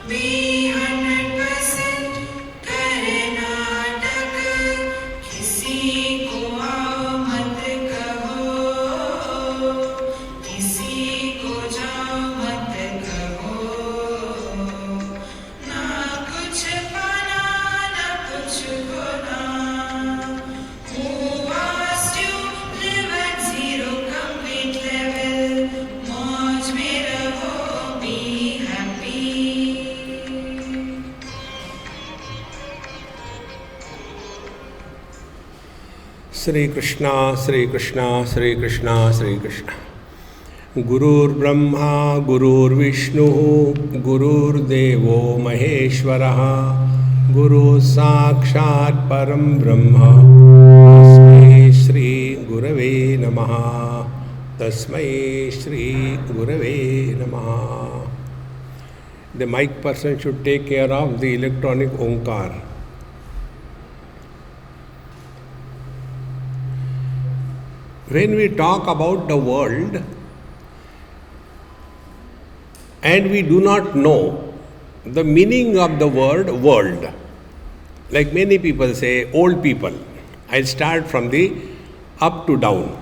be 100% करे नाटक किसी को आओ मत कहो किसी को जाओ मत कहो ना कुछ पाना ना कुछ खोना who asked you live at zero complete level मौज में रहो be happy Shri Krishna, Shri Krishna, Shri Krishna, Shri Krishna. Gurur Brahma, Gurur Vishnu, Gurur Devo Maheshwaraha, Guru Sakshat Param Brahma, Tasmai Shri Gurave Namaha, Tasmai Shri Gurave Namaha. The mic person should take care of the electronic Omkar. When we talk about the world and we do not know the meaning of the word world, like many people say, old people, I'll start from the up to down.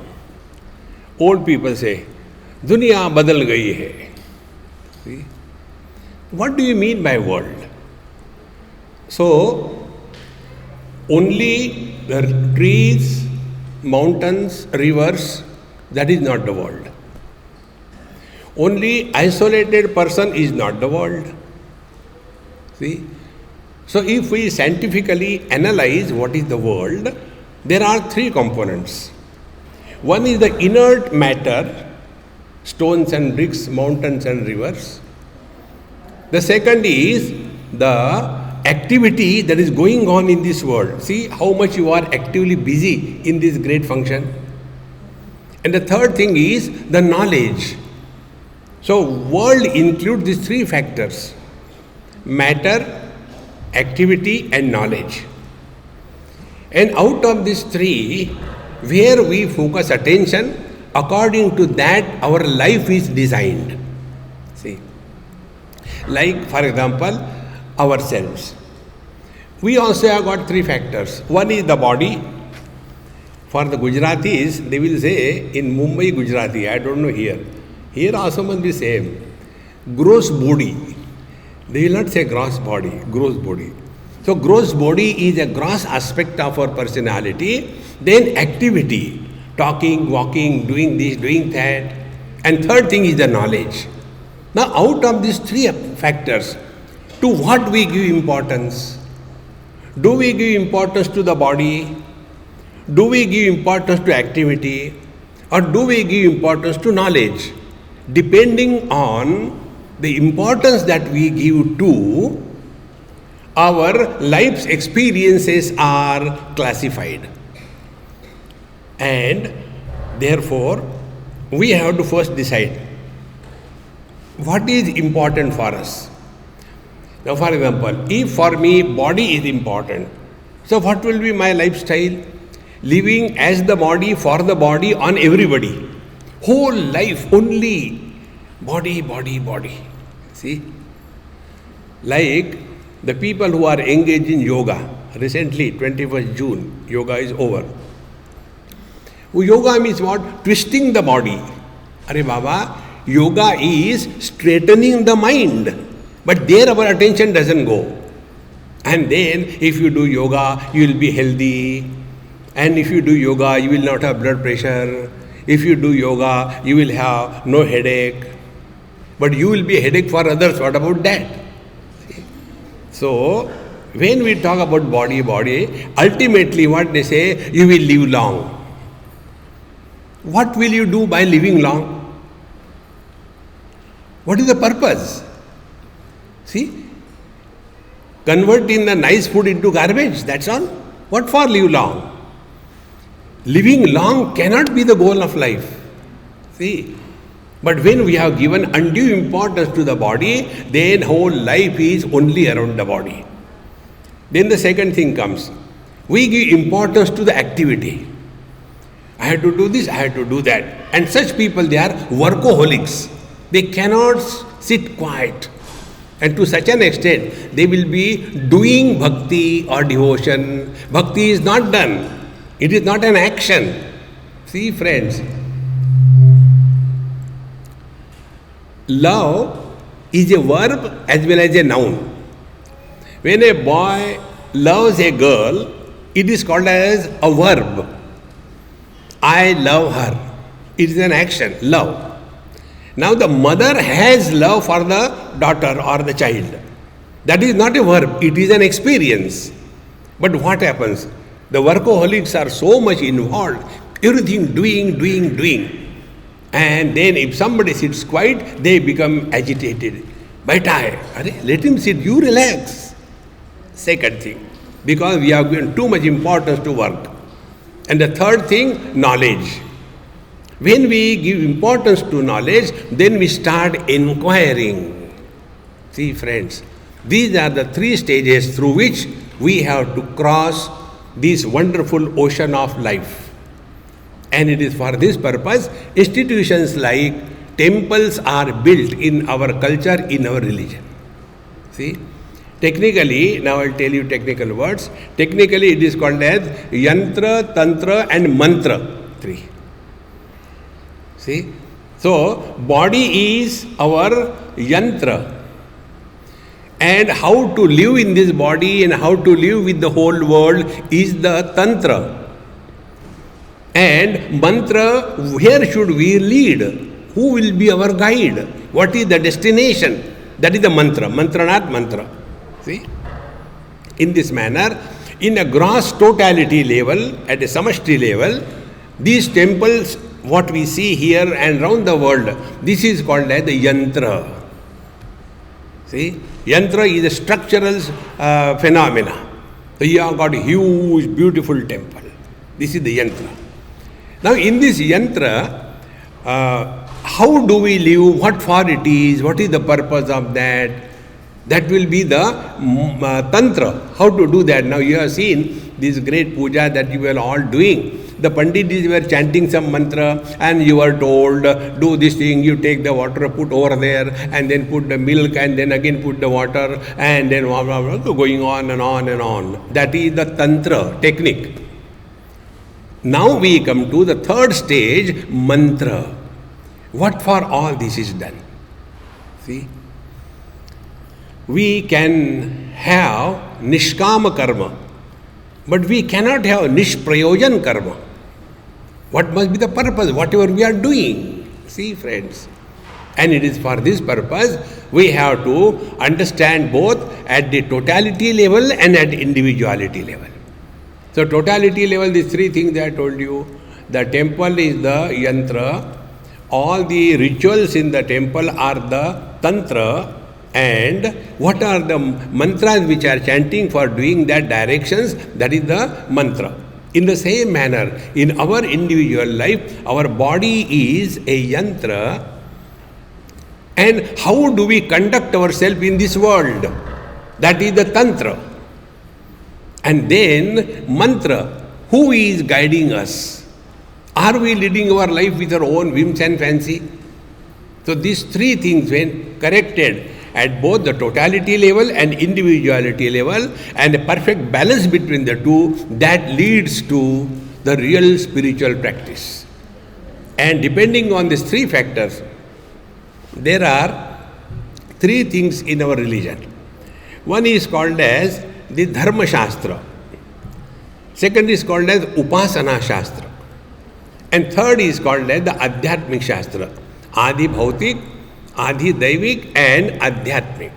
Old people say, दुनिया बदल गई है. See? What do you mean by world? So, only the trees, mountains, rivers, that is not the world. Only isolated person is not the world. See? So if we scientifically analyze what is the world, there are three components. One is the inert matter, stones and bricks, mountains and rivers. The second is the activity that is going on in this world. See how much you are actively busy in this great function. And the third thing is the knowledge. So world includes these three factors: matter, activity and knowledge. And out of these three, where we focus attention, according to that our life is designed. See, like for example, ourselves. We also have got three factors. One is the body. For the Gujaratis, they will say in Mumbai Gujarati, I don't know here. Here also must be same. Gross body. They will not say gross body, gross body. So gross body is a gross aspect of our personality. Then activity, talking, walking, doing this, doing that. And third thing is the knowledge. Now out of these three factors, to what we give importance? Do we give importance to the body? Do we give importance to activity? Or do we give importance to knowledge? Depending on the importance that we give to, our life's experiences are classified. And therefore, we have to first decide what is important for us. Now, for example, if for me body is important, so what will be my lifestyle? Living as the body, for the body, on everybody. Whole life only body, body, body. See? Like the people who are engaged in yoga. Recently, 21st June, yoga is over. Yoga means what? Twisting the body. Arey Baba, yoga is straightening the mind. But there our attention doesn't go. And then if you do yoga, you will be healthy. And if you do yoga, you will not have blood pressure. If you do yoga, you will have no headache. But you will be a headache for others. What about that? So, when we talk about body, ultimately what they say, you will live long. What will you do by living long? What is the purpose? See, converting the nice food into garbage, that's all. What for live long? Living long cannot be the goal of life. See, but when we have given undue importance to the body, then whole life is only around the body. Then the second thing comes. We give importance to the activity. I have to do this, I have to do that. And such people, they are workaholics. They cannot sit quiet. And to such an extent, they will be doing bhakti or devotion. Bhakti is not done. It is not an action. See, friends, love is a verb as well as a noun. When a boy loves a girl, it is called as a verb. I love her. It is an action, love. Now the mother has love for the daughter or the child. That is not a verb, it is an experience. But what happens? The workaholics are so much involved, everything doing. And then if somebody sits quiet, they become agitated. Baita hai, let him sit, you relax. Second thing, because we have given too much importance to work. And the third thing, knowledge. When we give importance to knowledge, then we start inquiring. See, friends, these are the three stages through which we have to cross this wonderful ocean of life. And it is for this purpose, institutions like temples are built in our culture, in our religion. See, technically, now I'll tell you technical words. Technically, it is called as Yantra, Tantra and Mantra. Three. See? So, body is our yantra. And how to live in this body and how to live with the whole world is the tantra. And mantra, where should we lead? Who will be our guide? What is the destination? That is the mantra. Mantra, not mantra. See? In this manner, in a gross totality level, at a samashti level, these temples, what we see here and round the world, this is called as the yantra. See, yantra is a structural phenomena. So you have got a huge, beautiful temple. This is the yantra. Now in this yantra, how do we live, what for it is, what is the purpose of that? That will be the tantra, how to do that. Now you have seen this great puja that you were all doing. The Pandits were chanting some mantra and you were told, do this thing, you take the water, put over there and then put the milk and then again put the water and then going on and on and on. That is the tantra technique. Now we come to the third stage, mantra. What for all this is done? See? We can have nishkama karma, but we cannot have nishprayojan karma. What must be the purpose? Whatever we are doing. See, friends. And it is for this purpose we have to understand both at the totality level and at individuality level. So, totality level, these three things I told you. The temple is the yantra. All the rituals in the temple are the tantra. And what are the mantras which are chanting for doing that directions? That is the mantra. In the same manner, in our individual life, our body is a yantra. And how do we conduct ourselves in this world? That is the tantra. And then mantra, who is guiding us? Are we leading our life with our own whims and fancy? So these three things, when corrected at both the totality level and individuality level, and a perfect balance between the two, that leads to the real spiritual practice. And depending on these three factors, there are three things in our religion. One is called as the Dharma Shastra. Second is called as Upasana Shastra. And third is called as the Adhyatmik Shastra. Adi Bhautik, Adi Daivik and Adhyatmik.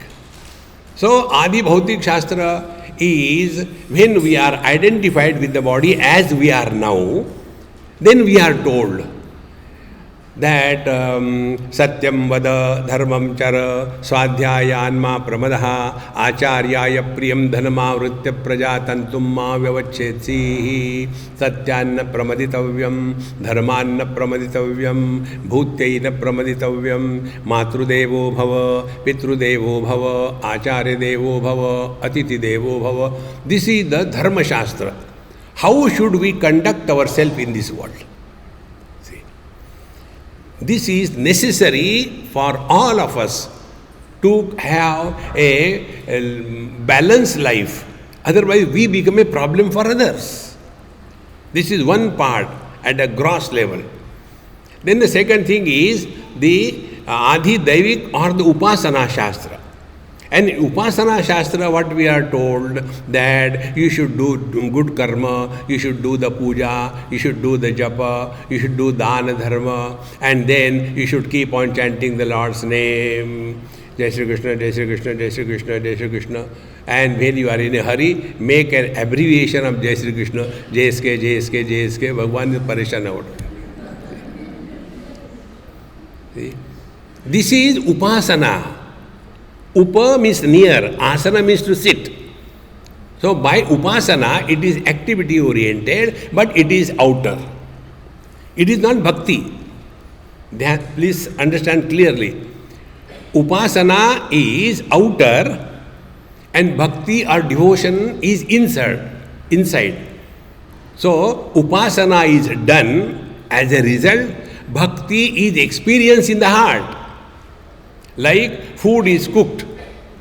So Adi Bhautik Shastra is when we are identified with the body as we are now, then we are told that Satyam Vada Dharmam Chara Swadhyaya Anma Pramadaha Acharyaya Priyam Dhanama Vritya Prajatantum Ma Vyavachetsi Satyanna Pramaditavyam Dharmanna Pramaditavyam Bhutyaina Pramaditavyam Matrudevo Bhava Pitrudevo Bhava Acharya Devo Bhava Atiti Devo Bhava. This is the Dharma Shastra. How should we conduct ourselves in this world? This is necessary for all of us to have a balanced life. Otherwise, we become a problem for others. This is one part at a gross level. Then the second thing is the Adi Daivik or the Upasana Shastra. And Upasana Shastra, what we are told, that you should do good karma, you should do the puja, you should do the japa, you should do dana dharma, and then you should keep on chanting the Lord's name. Jai Shri Krishna, Jai Shri Krishna, Jai Shri Krishna, Jai Shri Krishna. And when you are in a hurry, make an abbreviation of Jai Shri Krishna, JSK, JSK, JSK, Bhagwan is pareshan out. See? This is Upasana. Upa means near, asana means to sit. So by Upasana, it is activity oriented, but it is outer. It is not bhakti. Please understand clearly. Upasana is outer and bhakti or devotion is inside. So Upasana is done, as a result, bhakti is experienced in the heart. Like food is cooked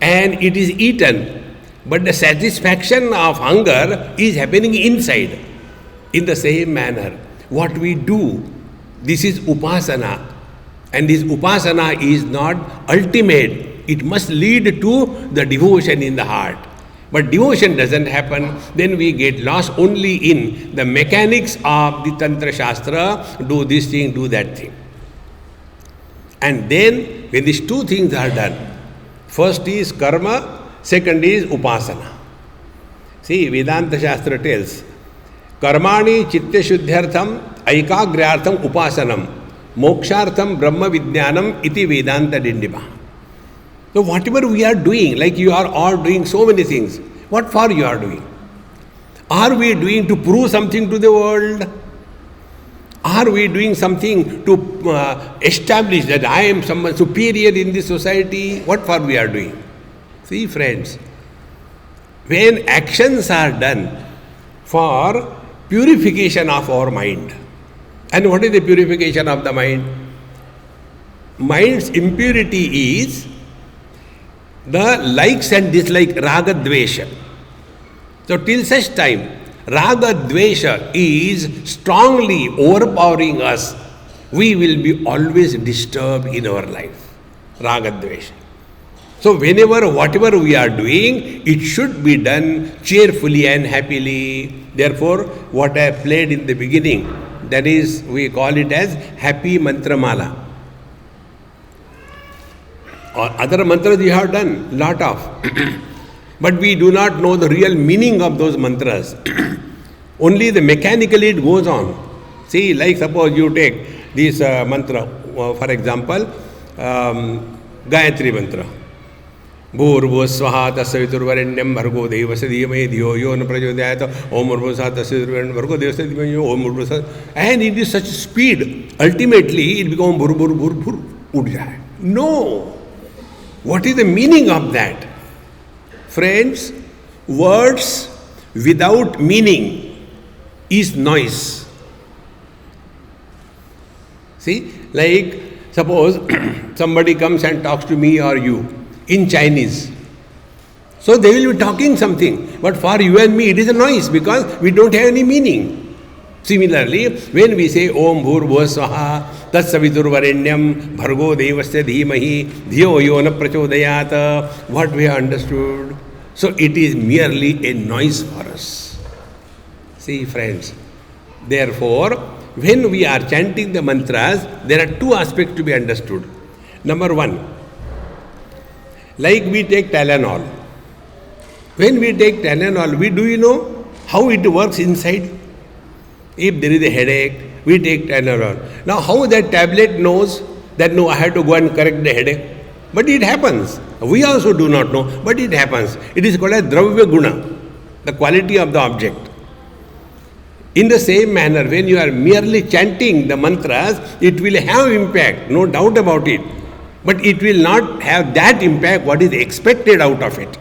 and it is eaten, but the satisfaction of hunger is happening inside. In the same manner, what we do, this is Upasana. And this Upasana is not ultimate. It must lead to the devotion in the heart. But devotion doesn't happen, then we get lost only in the mechanics of the Tantra Shastra, do this thing, do that thing. And then, when these two things are done, first is karma, second is upasana. See, Vedanta Shastra tells, karmani chitta shuddhyartham aikagrayartham upasanam mokshartham brahma vidyanam iti Vedanta dindima. So whatever we are doing, like you are all doing so many things, what for you are doing? Are we doing to prove something to the world? Are we doing something to establish that I am someone superior in this society? What for we are doing? See, friends, when actions are done for purification of our mind, and what is the purification of the mind? Mind's impurity is the likes and dislikes, raga dvesha. So till such time, raga dvesha is strongly overpowering us, we will be always disturbed in our life. Raga dvesha. So whenever, whatever we are doing, it should be done cheerfully and happily. Therefore, what I played in the beginning, that is, we call it as happy mantra mala. Or other mantras we have done, lot of. But we do not know the real meaning of those mantras. Only the mechanically it goes on. See, like suppose you take this mantra, for example, Gayatri mantra. Bhurvo swaha tasya viturvarenyam bhargo devasya dhimai dhiyo yo na prachodayata om bhurvo swaha tasya viturvarenyam bhargo devasya dhimai om bhurvo swaha. And it is such speed, ultimately it becomes bhur bhur bhur bhur ud jaye. No. What is the meaning of that? Friends, words without meaning is noise. See, like suppose somebody comes and talks to me or you in Chinese. So they will be talking something, but for you and me it is a noise because we don't have any meaning. Similarly, when we say Om Bhurvah Swaha Tat Saviturvarenyam Bhargo Devasya Dhimahi Dhiyo Yo Na Prachodayata, what we have understood. So it is merely a noise for us. See, friends, therefore, when we are chanting the mantras, there are two aspects to be understood. Number one, like we take Tylenol. When we take Tylenol, do you know how it works inside? If there is a headache, we take Tylenol. Now, how that tablet knows that no, I have to go and correct the headache? But it happens. We also do not know, but it happens. It is called as Dravya Guna, the quality of the object. In the same manner, when you are merely chanting the mantras, it will have impact, no doubt about it. But it will not have that impact what is expected out of it.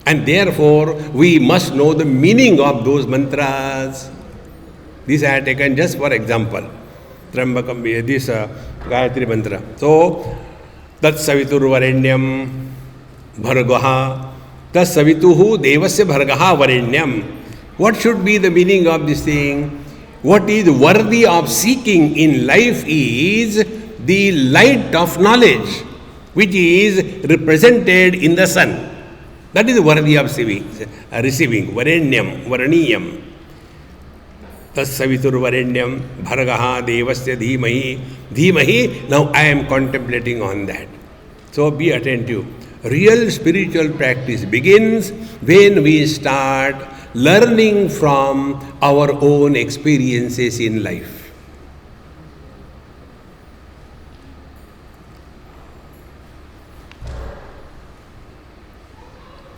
And therefore, we must know the meaning of those mantras. This I have taken just for example. Trambakam, this Gayatri mantra. So, Tat saviturvarenyam bhargaha. Tat savituhu devasya bhargaha varenyam. What should be the meaning of this thing? What is worthy of seeking in life is the light of knowledge, which is represented in the sun. That is worthy of receiving. Varenyam, varaniyam. Tassavitur varenyam, bhargaha devasya dhimahi. Dhimahi, now I am contemplating on that. So be attentive. Real spiritual practice begins when we start learning from our own experiences in life.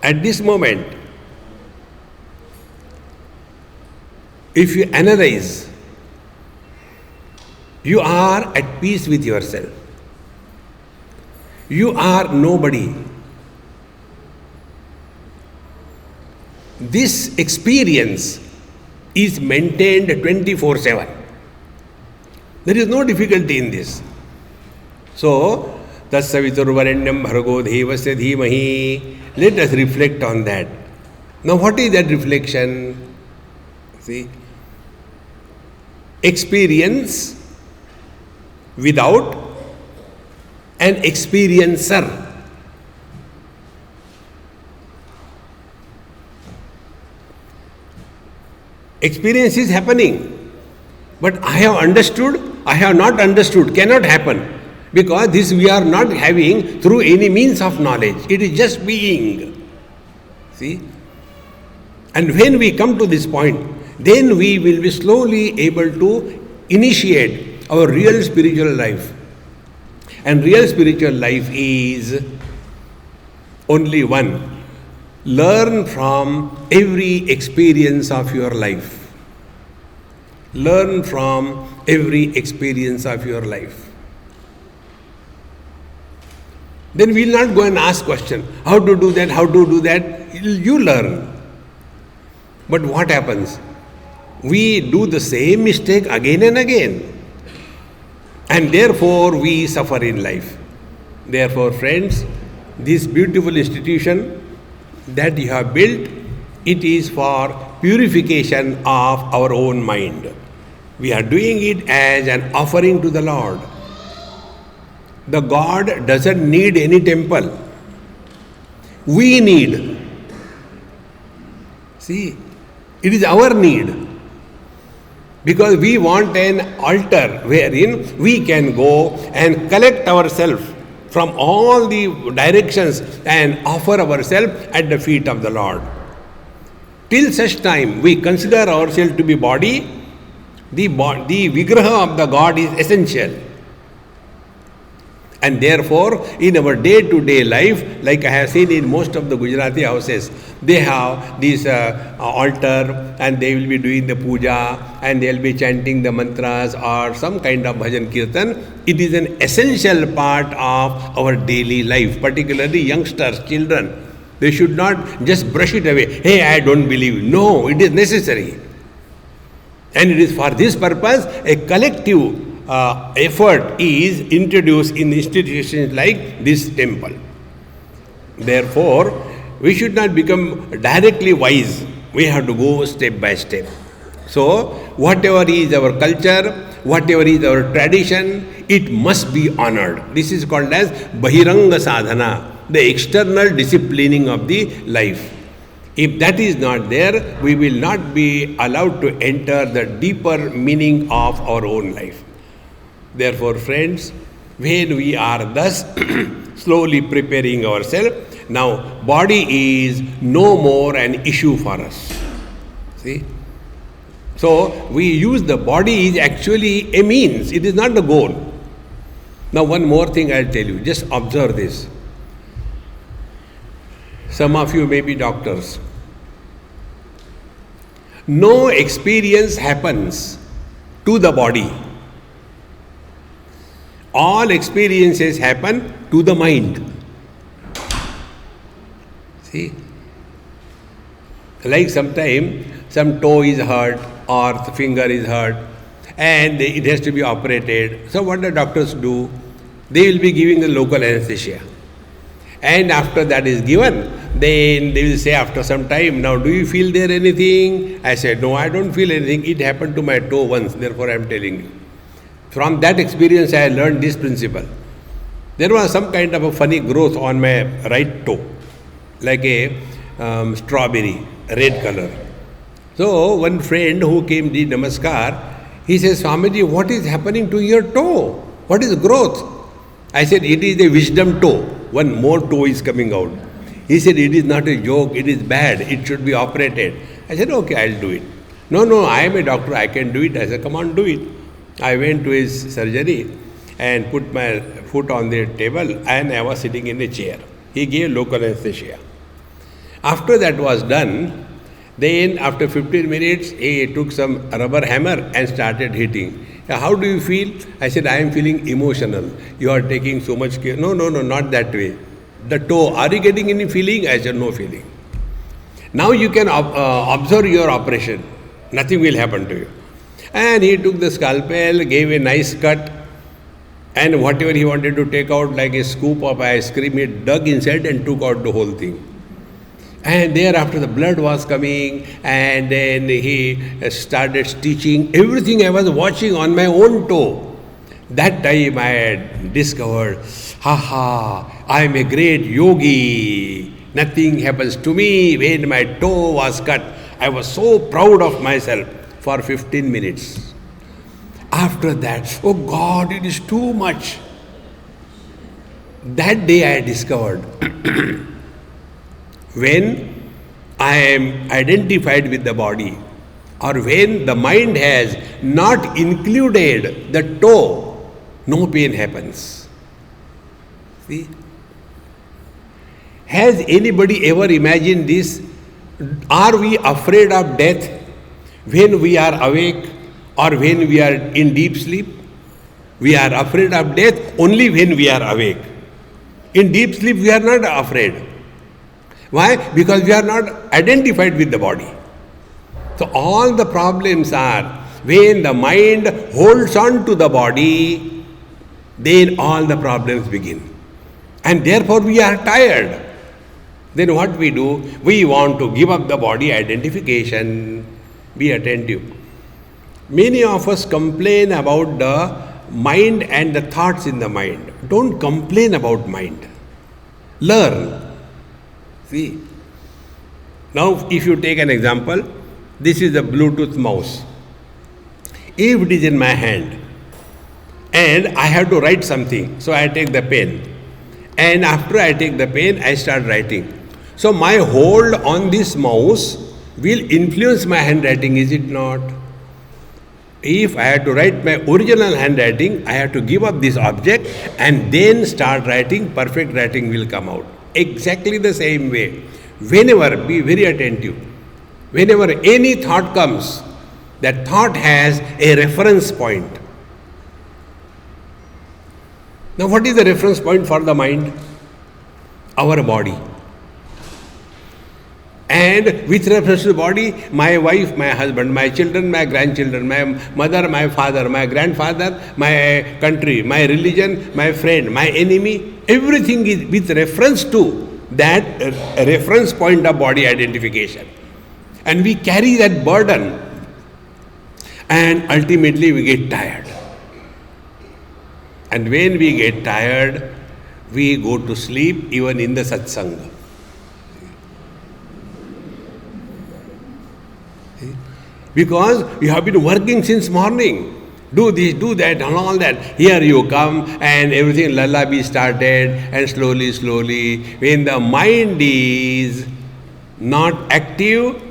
At this moment, if you analyze, you are at peace with yourself. You are nobody. This experience is maintained 24/7. There is no difficulty in this. So, Tassaviturvarenyam bhargo devasya dhimahi. Let us reflect on that. Now, what is that reflection? See, experience without an experiencer. Experience is happening, but I have understood, I have not understood, cannot happen. Because this we are not having through any means of knowledge. It is just being. See? And when we come to this point, then we will be slowly able to initiate our real spiritual life. And real spiritual life is only one. Learn from every experience of your life. Learn from every experience of your life. Then we will not go and ask question, how to do that, how to do that. You learn. But what happens? We do the same mistake again and again. And therefore we suffer in life. Therefore, friends, this beautiful institution that you have built, it is for purification of our own mind. We are doing it as an offering to the Lord. The God doesn't need any temple. We need. See, it is our need. Because we want an altar wherein we can go and collect ourselves from all the directions and offer ourselves at the feet of the Lord. Till such time we consider ourselves to be body, the vigraha of the God is essential. And therefore, in our day-to-day life, like I have seen in most of the Gujarati houses, they have this altar and they will be doing the puja and they will be chanting the mantras or some kind of bhajan kirtan. It is an essential part of our daily life, particularly youngsters, children. They should not just brush it away. Hey, I don't believe. No, it is necessary. And it is for this purpose, a collective effort is introduced in institutions like this temple. Therefore, we should not become directly wise. We have to go step by step. So, whatever is our culture, whatever is our tradition, it must be honored. This is called as Bahiranga Sadhana, the external disciplining of the life. If that is not there, we will not be allowed to enter the deeper meaning of our own life. Therefore, friends, when we are thus slowly preparing ourselves, now body is no more an issue for us. See? So, we use the body is actually a means, it is not the goal. Now, one more thing I'll tell you, just observe this. Some of you may be doctors. No experience happens to the body. All experiences happen to the mind. See? Like sometime some toe is hurt or the finger is hurt and it has to be operated. So what the doctors do? they will be giving the local anesthesia. And after that is given, then they will say after some time, now do you feel there anything? I said, no, I don't feel anything. It happened to my toe once, therefore I am telling you. From that experience, I learned this principle. There was some kind of a funny growth on my right toe, like a strawberry, red color. So one friend who came did namaskar, he says, Swamiji, what is happening to your toe? What is growth? I said, it is a wisdom toe. One more toe is coming out. He said, it is not a joke, it is bad, it should be operated. I said, okay, I'll do it. No, I am a doctor, I can do it. I said, come on, do it. I went to his surgery and put my foot on the table and I was sitting in a chair. He gave local anesthesia. After that was done, then after 15 minutes, he took some rubber hammer and started hitting. How do you feel? I said, I am feeling emotional. You are taking so much care. No, not that way. The toe, are you getting any feeling? I said, no feeling. Now you can observe your operation. Nothing will happen to you. And he took the scalpel, gave a nice cut, and whatever he wanted to take out, like a scoop of ice cream, he dug inside and took out the whole thing. And thereafter the blood was coming, and then he started stitching. Everything I was watching on my own toe. That time I had discovered, I am a great yogi. Nothing happens to me. When my toe was cut, I was so proud of myself for 15 minutes. After that, oh God, it is too much. That day I discovered, when I am identified with the body, or when the mind has not included the toe, no pain happens. See? Has anybody ever imagined this? Are we afraid of death when we are awake or when we are in deep sleep? We are afraid of death only when we are awake. In deep sleep, we are not afraid. Why? Because we are not identified with the body. So all the problems are when the mind holds on to the body, then all the problems begin. And therefore we are tired. Then what we do? We want to give up the body identification. Be attentive. Many of us complain about the mind and the thoughts in the mind. Don't complain about mind. Learn. See. Now if you take an example, this is a Bluetooth mouse. If it is in my hand and I have to write something, so I take the pen. And after I take the pen, I start writing. So my hold on this mouse will influence my handwriting, is it not? If I have to write my original handwriting, I have to give up this object and then start writing, perfect writing will come out. Exactly the same way. Whenever, be very attentive. Whenever any thought comes, that thought has a reference point. Now what is the reference point for the mind? Our body. And with reference to the body, my wife, my husband, my children, my grandchildren, my mother, my father, my grandfather, my country, my religion, my friend, my enemy, everything is with reference to that reference point of body identification. And we carry that burden and ultimately we get tired. And when we get tired, we go to sleep even in the satsanga. Because you have been working since morning. Do this, do that, and all that. Here you come and everything lullaby started, and slowly, when the mind is not active,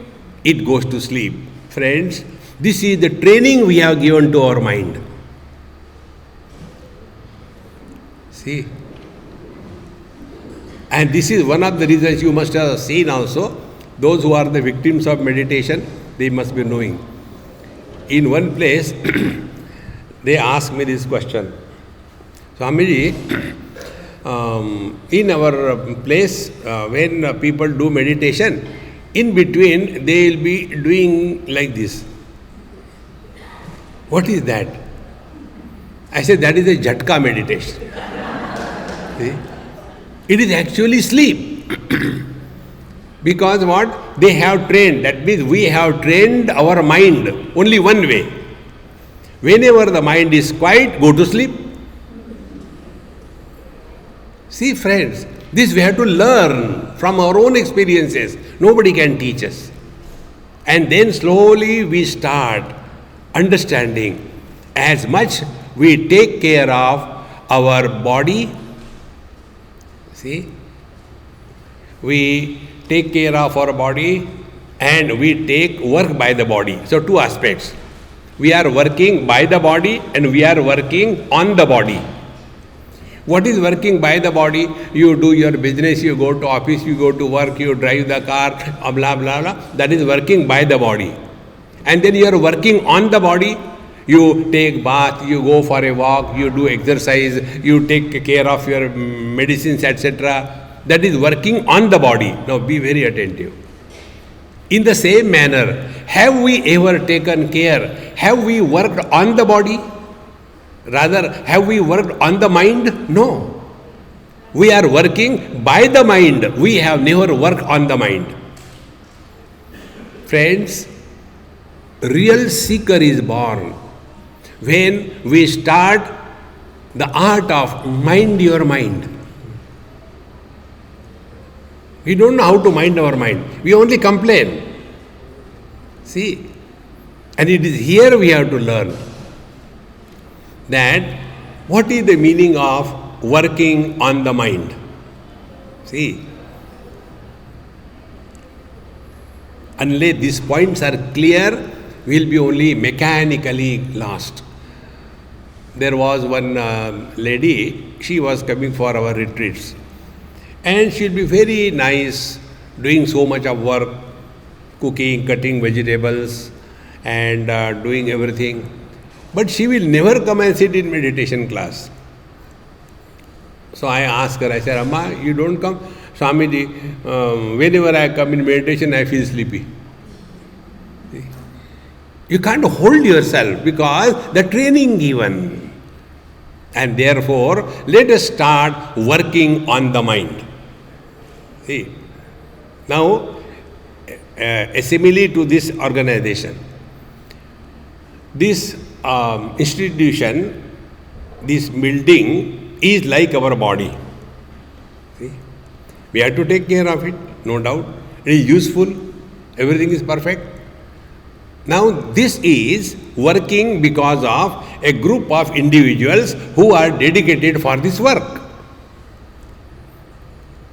it goes to sleep. Friends, this is the training we have given to our mind. See? And this is one of the reasons you must have seen also. Those who are the victims of meditation, they must be knowing. In one place, they asked me this question. Swamiji, in our place, when people do meditation, in between they will be doing like this. What is that? I said, that is a jhatka meditation. See? It is actually sleep. Because what? They have trained. That means we have trained our mind only one way. Whenever the mind is quiet, go to sleep. See, friends, this we have to learn from our own experiences. Nobody can teach us. And then slowly we start understanding as much we take care of our body. See, we take care of our body and we take work by the body. So, two aspects. We are working by the body and we are working on the body. What is working by the body? You do your business, you go to office, you go to work, you drive the car, blah, blah, blah. That is working by the body. And then you are working on the body. You take bath, you go for a walk, you do exercise, you take care of your medicines, etc. That is working on the body. Now be very attentive. In the same manner, have we ever taken care? Have we worked on the body? Rather, have we worked on the mind? No. We are working by the mind. We have never worked on the mind. Friends, real seeker is born when we start the art of mind your mind. We don't know how to mind our mind. We only complain. See? And it is here we have to learn that what is the meaning of working on the mind. See? Unless these points are clear, we will be only mechanically lost. There was one lady, she was coming for our retreats. And she'll be very nice, doing so much of work, cooking, cutting vegetables, and doing everything. But she will never come and sit in meditation class. So I asked her, I said, Amma, you don't come? Swamiji, whenever I come in meditation, I feel sleepy. See? You can't hold yourself because the training given. And therefore, let us start working on the mind. See? Now, a simile to this organization. This institution, this building is like our body. See? We have to take care of it, no doubt. It is useful, everything is perfect. Now, this is working because of a group of individuals who are dedicated for this work.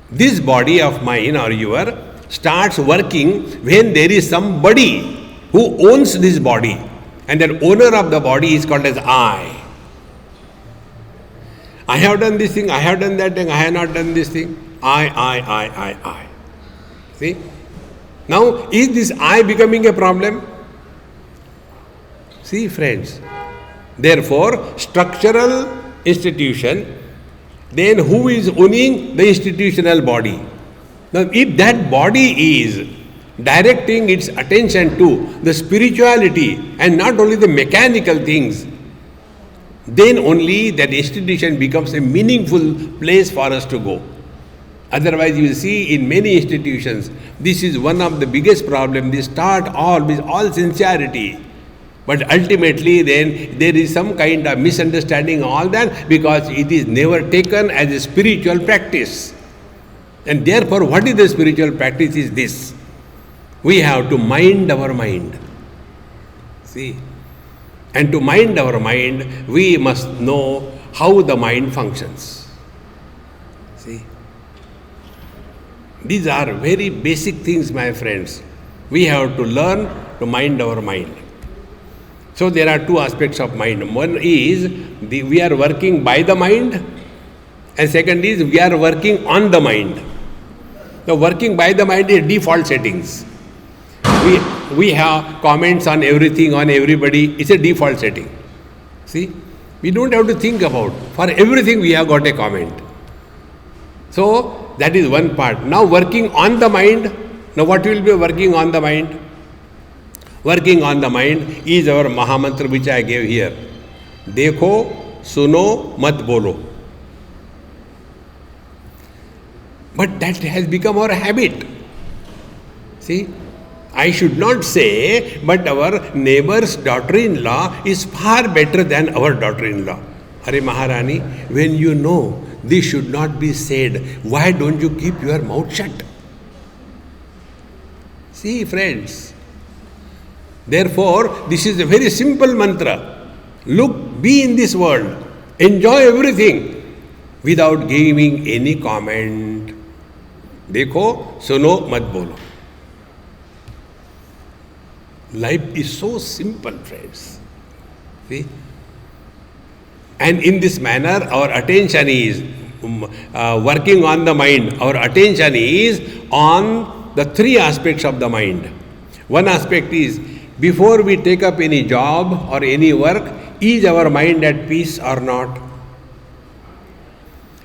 This body of mine or your starts working when there is somebody who owns this body. And that owner of the body is called as I. I have done this thing, I have done that thing, I have not done this thing. I. See? Now, is this I becoming a problem? See, friends. Therefore, structural institution, then who is owning the institutional body? Now, if that body is directing its attention to the spirituality and not only the mechanical things, then only that institution becomes a meaningful place for us to go. Otherwise, you will see in many institutions, this is one of the biggest problems. They start all with all sincerity, but ultimately then there is some kind of misunderstanding, all that, because it is never taken as a spiritual practice. And therefore, what is the spiritual practice is this. We have to mind our mind. See? And to mind our mind, we must know how the mind functions. See? These are very basic things, my friends. We have to learn to mind our mind. So there are two aspects of mind. One is we are working by the mind, and second is we are working on the mind. The working by the mind is default settings. We have comments on everything, on everybody. It's a default setting. See? We don't have to think about. For everything we have got a comment. So, that is one part. Now, working on the mind. Now, what will be working on the mind? Working on the mind is our Mahamantra which I gave here. Dekho, suno, mat bolo. But that has become our habit. See, I should not say, but our neighbor's daughter-in-law is far better than our daughter-in-law. Hare Maharani, when you know this should not be said, why don't you keep your mouth shut? See, friends. Therefore, this is a very simple mantra. Look, be in this world, enjoy everything without giving any comment. Dekho, suno, mat bolo. Life is so simple, friends. See? And in this manner, our attention is working on the mind. Our attention is on the three aspects of the mind. One aspect is, before we take up any job or any work, is our mind at peace or not?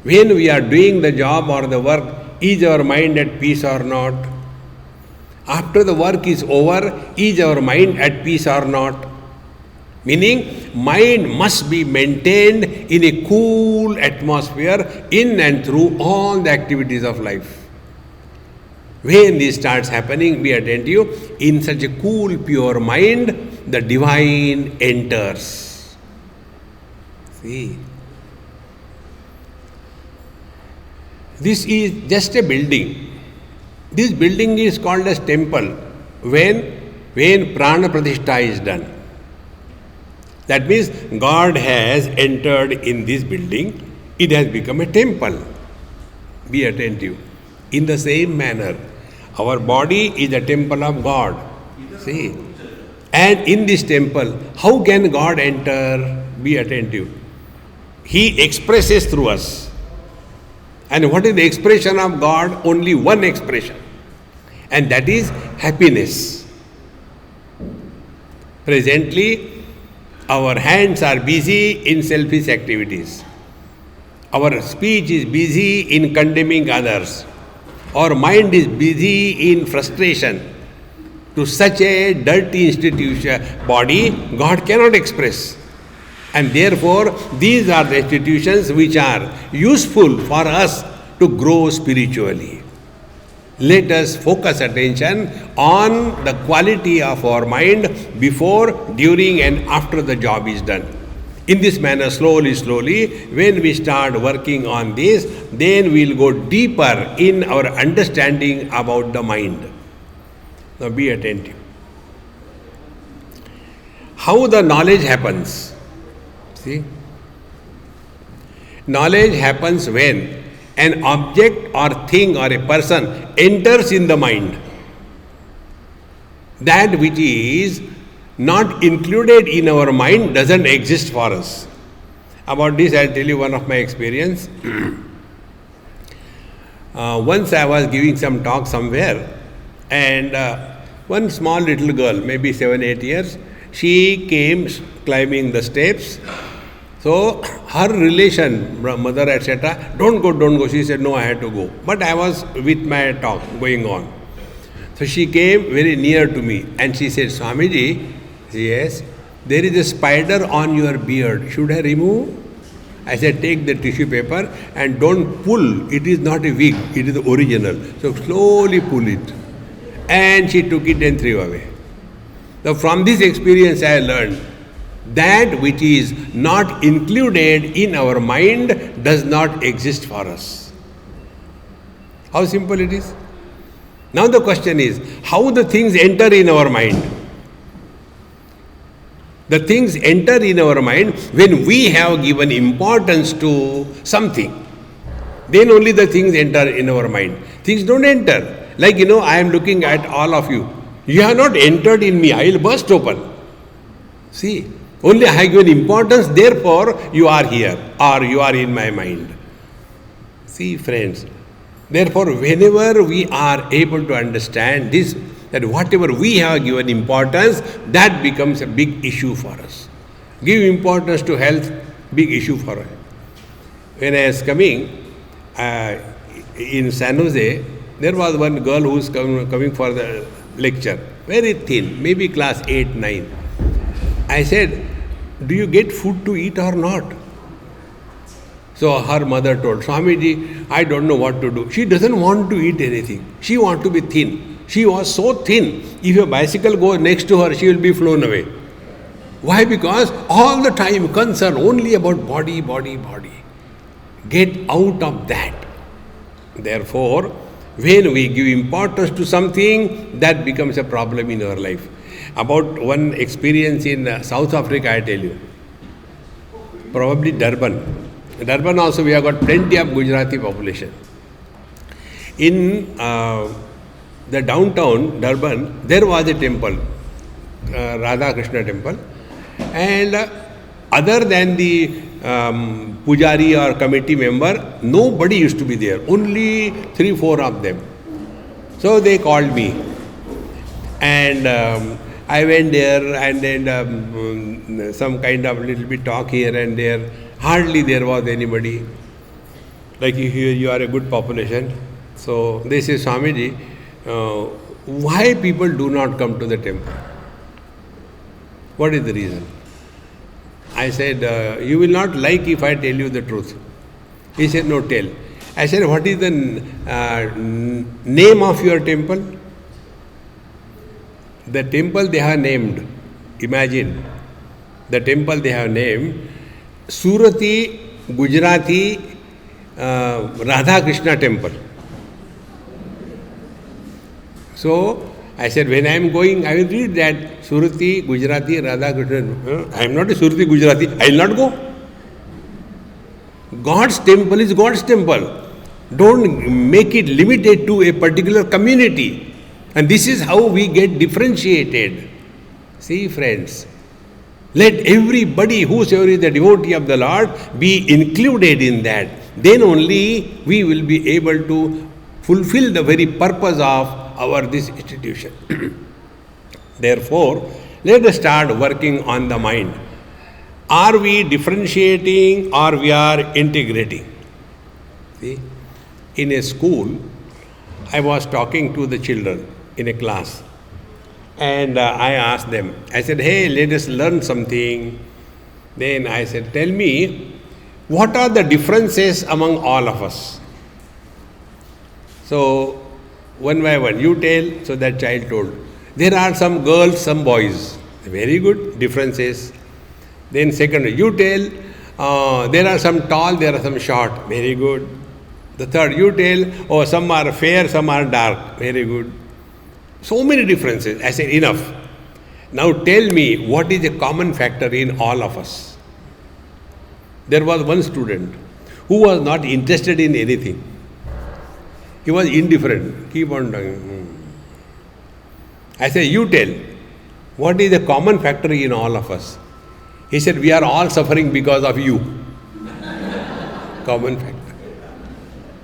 When we are doing the job or the work, is our mind at peace or not? After the work is over, is our mind at peace or not? Meaning, mind must be maintained in a cool atmosphere in and through all the activities of life. When this starts happening, be attentive, in such a cool, pure mind, the divine enters. See, this is just a building. This building is called as temple when prana pratishtha is done. That means God has entered in this building, it has become a temple. Be attentive. In the same manner, our body is a temple of God. See? And in this temple, how can God enter? Be attentive. He expresses through us. And what is the expression of God? Only one expression. And that is happiness. Presently, our hands are busy in selfish activities. Our speech is busy in condemning others. Our mind is busy in frustration. To such a dirty institution, body, God cannot express. And therefore, these are the institutions which are useful for us to grow spiritually. Let us focus attention on the quality of our mind before, during and after the job is done. In this manner, slowly, when we start working on this, then we will go deeper in our understanding about the mind. Now be attentive. How the knowledge happens? See? Knowledge happens when an object or thing or a person enters in the mind. That which is not included in our mind doesn't exist for us. About this, I'll tell you one of my experience. Once I was giving some talk somewhere, and one small little girl, maybe 7-8 years, she came climbing the steps. So her relation, mother, etc., don't go. She said, no, I had to go. But I was with my talk going on. So she came very near to me and she said, Swamiji, yes, there is a spider on your beard. Should I remove? I said, take the tissue paper and don't pull. It is not a wig, it is the original. So slowly pull it. And she took it and threw away. So from this experience I learned that which is not included in our mind does not exist for us. How simple it is? Now the question is, how the things enter in our mind? The things enter in our mind when we have given importance to something. Then only the things enter in our mind. Things don't enter. Like, I am looking at all of you. You have not entered in me. I will burst open. See, only I have given importance, therefore you are here or you are in my mind. See, friends, therefore whenever we are able to understand this, that whatever we have given importance, that becomes a big issue for us. Give importance to health, big issue for us. When I was coming in San Jose, there was one girl who was coming for the lecture, very thin, maybe class 8, 9. I said, do you get food to eat or not? So her mother told, Swamiji, I don't know what to do. She doesn't want to eat anything. She wants to be thin. She was so thin, if a bicycle goes next to her, she will be flown away. Why? Because all the time concern only about body, body, body. Get out of that. Therefore, when we give importance to something, that becomes a problem in our life. About one experience in South Africa, I tell you. Probably Durban. Durban also we have got plenty of Gujarati population. In the downtown Durban, there was a temple, Radha Krishna temple, and other than the Pujari or committee member, nobody used to be there, only 3-4 of them. So they called me, and I went there, and then some kind of little bit talk here and there. Hardly there was anybody. Like here you are a good population. So they say, Swamiji, why people do not come to the temple? What is the reason? I said, you will not like if I tell you the truth. He said, no, tell. I said, what is the name of your temple? The temple they have named, imagine, the temple they have named, Surati Gujarati Radha Krishna temple. So I said, when I am going, I will read that Surati Gujarati Radha Krishna. I am not a Surati Gujarati, I will not go. God's temple is God's temple. Don't make it limited to a particular community. And this is how we get differentiated. See, friends, let everybody, whosoever is the devotee of the Lord, be included in that. Then only we will be able to fulfill the very purpose of our this institution. Therefore, let us start working on the mind. Are we differentiating or we are integrating? See, in a school, I was talking to the children in a class, and I asked them, I said, hey, let us learn something. Then I said, tell me, what are the differences among all of us? So, one by one, you tell. So that child told, there are some girls, some boys. Very good differences. Then second, you tell, there are some tall, there are some short. Very good. The third, you tell, oh, some are fair, some are dark. Very good. So many differences. I said, enough. Now tell me, what is a common factor in all of us? There was one student who was not interested in anything. He was indifferent. Keep on talking. I said, you tell, what is the common factor in all of us? He said, we are all suffering because of you. Common factor.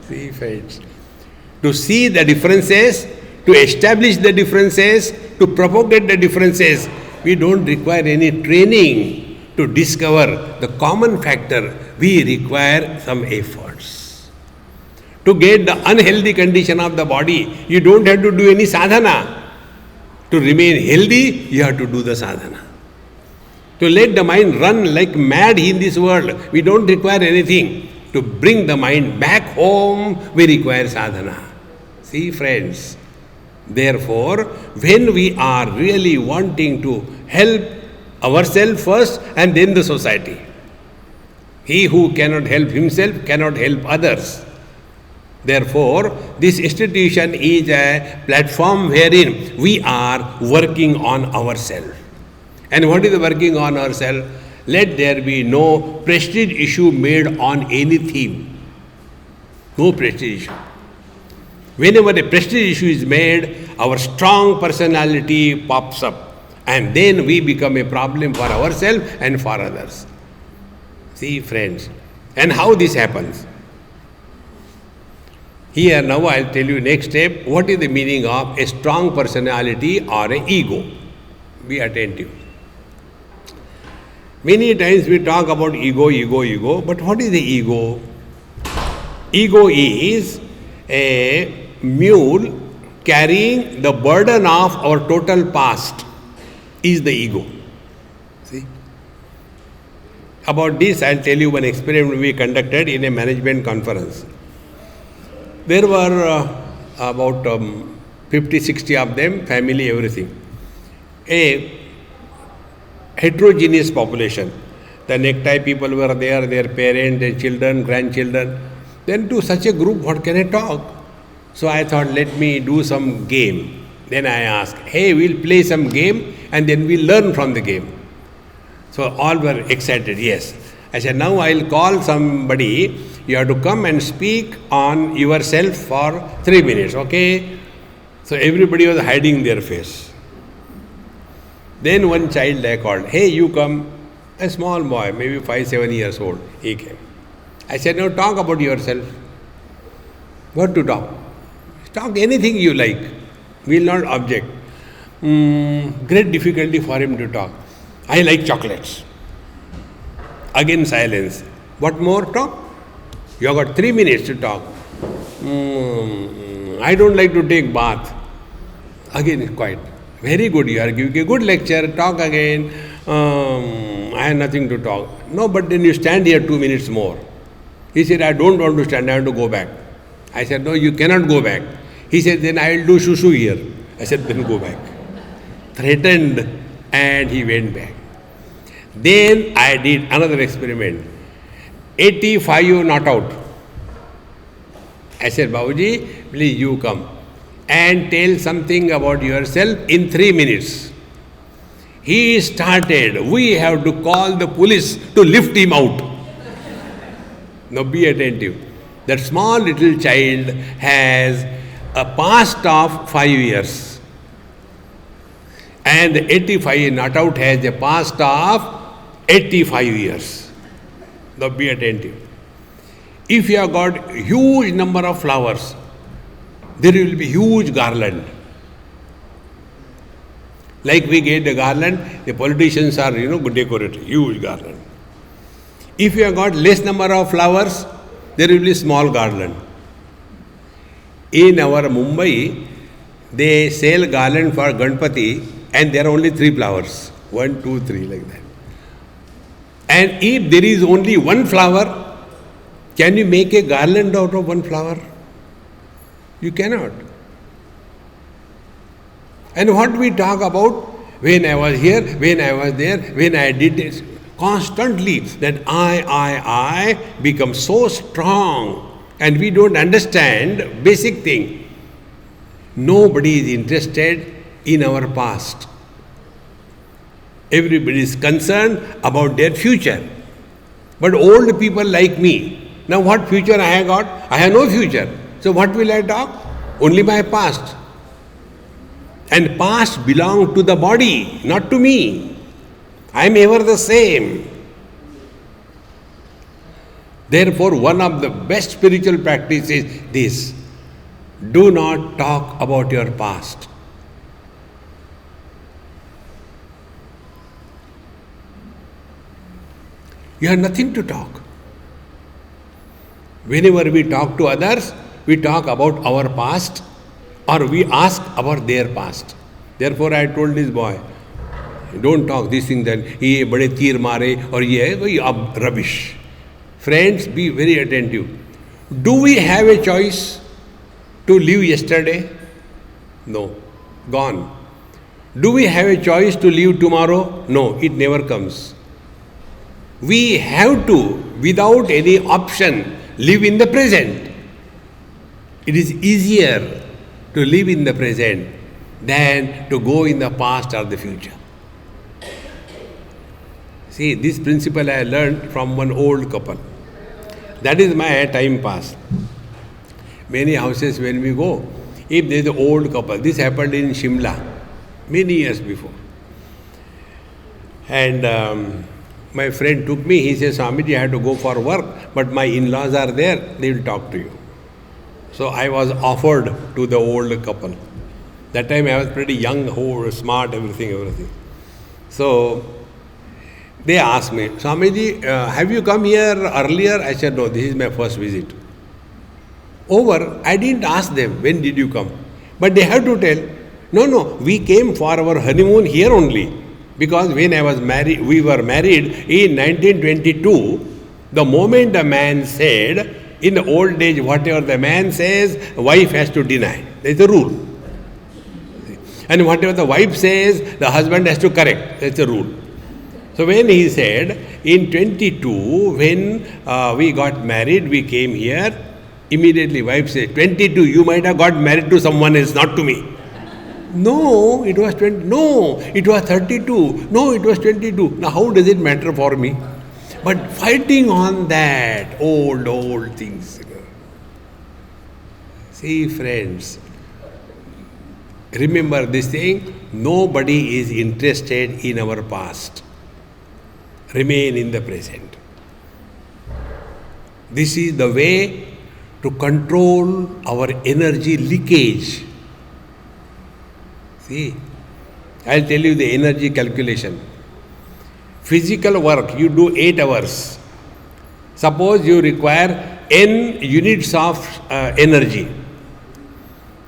See, friends. To see the differences, to establish the differences, to propagate the differences, we don't require any training to discover the common factor. We require some efforts. To get the unhealthy condition of the body, you don't have to do any sadhana. To remain healthy, you have to do the sadhana. To let the mind run like mad in this world, we don't require anything. To bring the mind back home, we require sadhana. See, friends, therefore, when we are really wanting to help ourselves first and then the society, he who cannot help himself cannot help others. Therefore, this institution is a platform wherein we are working on ourselves. And what is the working on ourselves? Let there be no prestige issue made on any theme. No prestige issue. Whenever a prestige issue is made, our strong personality pops up. And then we become a problem for ourselves and for others. See, friends. And how this happens? Here now I'll tell you next step, what is the meaning of a strong personality or an ego. Be attentive. Many times we talk about ego, but what is the ego? Ego is a mule carrying the burden of our total past, is the ego. See? About this, I'll tell you one experiment we conducted in a management conference. There were about 50, 60 of them, family, everything. A heterogeneous population. The necktie people were there, their parents, their children, grandchildren. Then to such a group, what can I talk? So I thought, let me do some game. Then I asked, hey, we'll play some game and then we'll learn from the game. So all were excited, yes. I said, now I'll call somebody, you have to come and speak on yourself for 3 minutes, okay? So everybody was hiding their face. Then one child I called, hey, you come. A small boy, maybe 5, 7 years old, he came. I said, now talk about yourself. What to talk? Talk anything you like. We will not object. Great difficulty for him to talk. I like chocolates. Again silence. What more talk? You have got 3 minutes to talk. I don't like to take bath. Again quiet. Very good, you are giving a good lecture. Talk again. I have nothing to talk. No, but then you stand here 2 minutes more. He said, I don't want to stand, I have to go back. I said, no, you cannot go back. He said, then I will do shushu here. I said, then go back. Threatened, and he went back. Then I did another experiment. 85 not out. I said, Babuji, please you come and tell something about yourself in 3 minutes. He started, we have to call the police to lift him out. Now be attentive. That small little child has a past of 5 years. And the 85 not out has a past of 85 years. Now be attentive. If you have got huge number of flowers, there will be huge garland. Like we get the garland, the politicians are, decorated, huge garland. If you have got less number of flowers, there will be small garland. In our Mumbai, they sell garland for Ganpati and there are only 3 flowers. 1, 2, 3 like that. And if there is only 1 flower, can you make a garland out of 1 flower? You cannot. And what we talk about, when I was here, when I was there, when I did this, constantly that I become so strong and we don't understand basic thing. Nobody is interested in our past. Everybody is concerned about their future. But old people like me, now what future I have got? I have no future. So what will I talk? Only my past. And past belongs to the body, not to me. I am ever the same. Therefore, one of the best spiritual practices is this. Do not talk about your past. You have nothing to talk. Whenever we talk to others, we talk about our past or we ask about their past. Therefore, I told this boy, don't talk this thing that ye bade teer mare or ye rubbish. Friends, be very attentive. Do we have a choice to live yesterday? No, gone. Do we have a choice to live tomorrow? No, it never comes. We have to, without any option, live in the present. It is easier to live in the present than to go in the past or the future. See, this principle I learned from one old couple. That is my time pass. Many houses when we go, if there is an old couple, this happened in Shimla many years before. And my friend took me, he says, Swamiji, I have to go for work, but my in-laws are there, they will talk to you. So I was offered to the old couple. That time I was pretty young, old, smart, everything. So they asked me, Swamiji, have you come here earlier? I said, no, this is my first visit. Over, I didn't ask them, when did you come? But they have to tell, no, we came for our honeymoon here only. Because when I was married, we were married in 1922, the moment a man said, in the old age, whatever the man says, wife has to deny. There's a rule. And whatever the wife says, the husband has to correct. That's a rule. So when he said, in 22, when we got married, we came here, immediately wife said, 22, you might have got married to someone else, not to me. No, it was 20. No, it was 32. No, it was 22. Now how does it matter for me? But fighting on that, old things. See, friends, remember this thing, nobody is interested in our past. Remain in the present. This is the way to control our energy leakage. See, I'll tell you the energy calculation. Physical work, you do 8 hours. Suppose you require n units of energy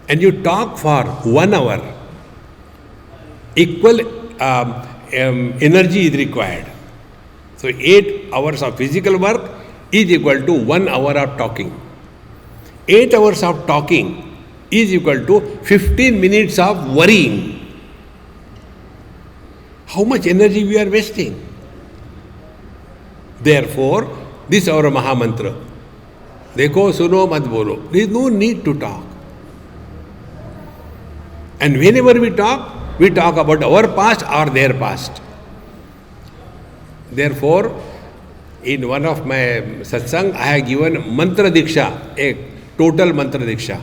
and you talk for 1 hour. Equal energy is required. So 8 hours of physical work is equal to 1 hour of talking. 8 hours of talking is equal to 15 minutes of worrying. How much energy we are wasting? Therefore, this is our Mahamantra. Dekho, suno, mat bolo. There is no need to talk. And whenever we talk about our past or their past. Therefore, in one of my satsang, I have given mantra diksha, a total mantra diksha.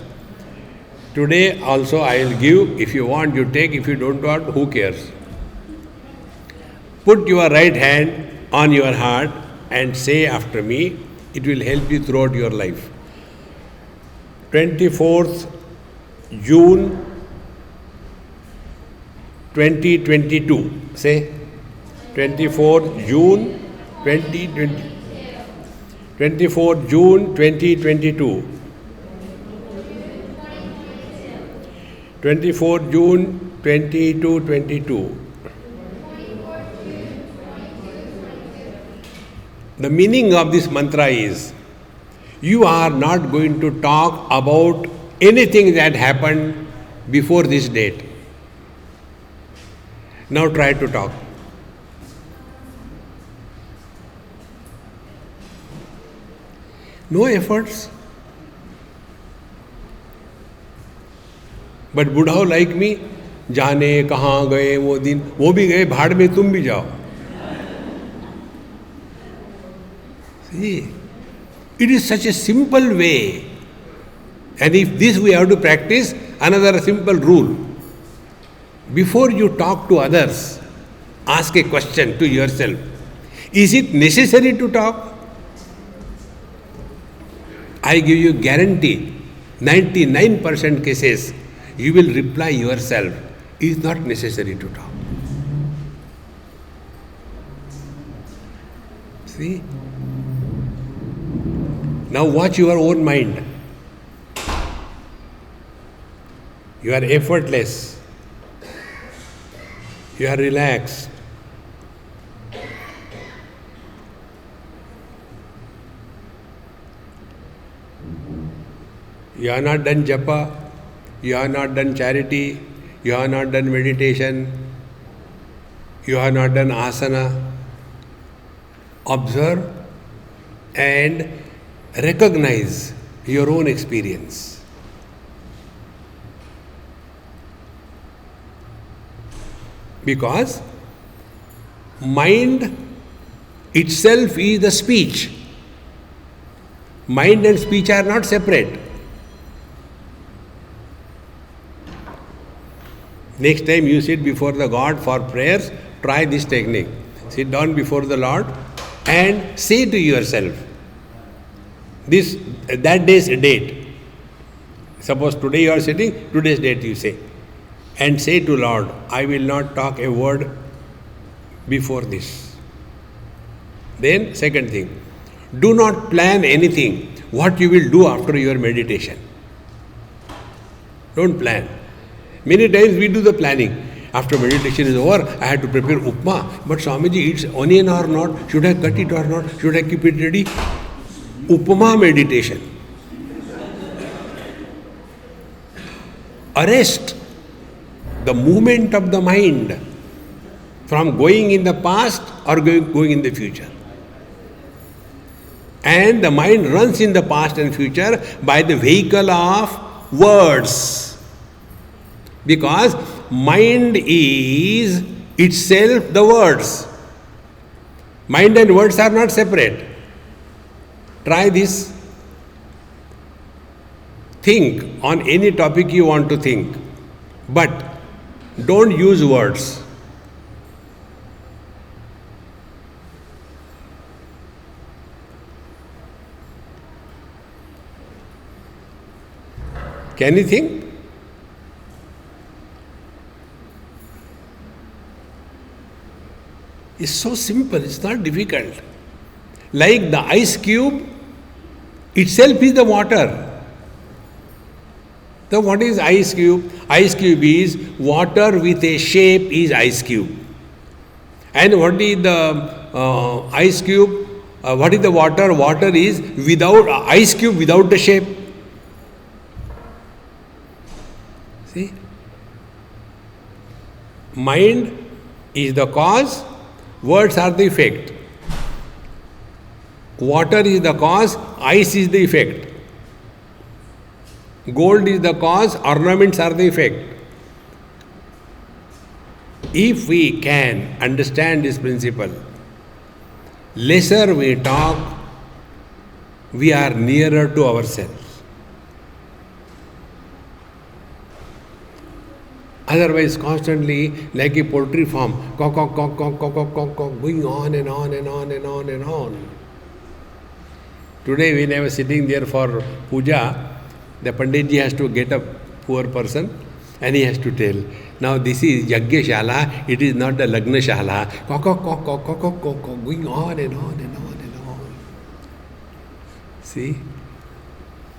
Today also I will give. If you want, you take. If you don't want, who cares? Put your right hand on your heart and say after me. It will help you throughout your life. 24th June 2022. Say 24th June 2020. 24th June 2022. 24th June 2222. The meaning of this mantra is, you are not going to talk about anything that happened before this date. Now try to talk. No efforts. But बुढ़ाओ like me, जाने कहाँ गए वो दिन, वो भी गए, भाड़ में तुम भी जाओ. See, it is such a simple way. And if this we have to practice, another simple rule. Before you talk to others, ask a question to yourself. Is it necessary to talk? I give you guarantee, 99% cases, you will reply yourself, it is not necessary to talk. See? Now watch your own mind. You are effortless. You are relaxed. You have not done japa, you have not done charity, you have not done meditation, you have not done asana. Observe and recognize your own experience. Because mind itself is the speech. Mind and speech are not separate. Next time you sit before the God for prayers, try this technique. Sit down before the Lord and say to yourself, that day's date. Suppose today you are sitting, today's date you say. And say to Lord, I will not talk a word before this. Then, second thing, do not plan anything, what you will do after your meditation. Don't plan. Many times we do the planning. After meditation is over, I had to prepare upma. But Swamiji, it's onion or not? Should I cut it or not? Should I keep it ready? Upama meditation. Arrest the movement of the mind from going in the past or going in the future. And the mind runs in the past and future by the vehicle of words. Because mind is itself the words. Mind and words are not separate. Try this. Think on any topic you want to think, but don't use words. Can you think? It's so simple, it's not difficult. Like the ice cube itself is the water. So what is ice cube? Ice cube is water with a shape is ice cube. And what is the ice cube? What is the water? Water is without ice cube without the shape. See? Mind is the cause, words are the effect. Water is the cause, ice is the effect. Gold is the cause, ornaments are the effect. If we can understand this principle, lesser we talk, we are nearer to ourselves. Otherwise, constantly, like a poultry farm, cock, cock, cock, cock, cock, cock, cock, cock, going on and on and on and on and on. Today, when I was sitting there for puja, the Panditji has to get a poor person and he has to tell, now this is Yajna Shala, it is not the Lagna Shala. Cock, cock, cock, cock, cock, cock, cock, cock, going on and on and on and on. See?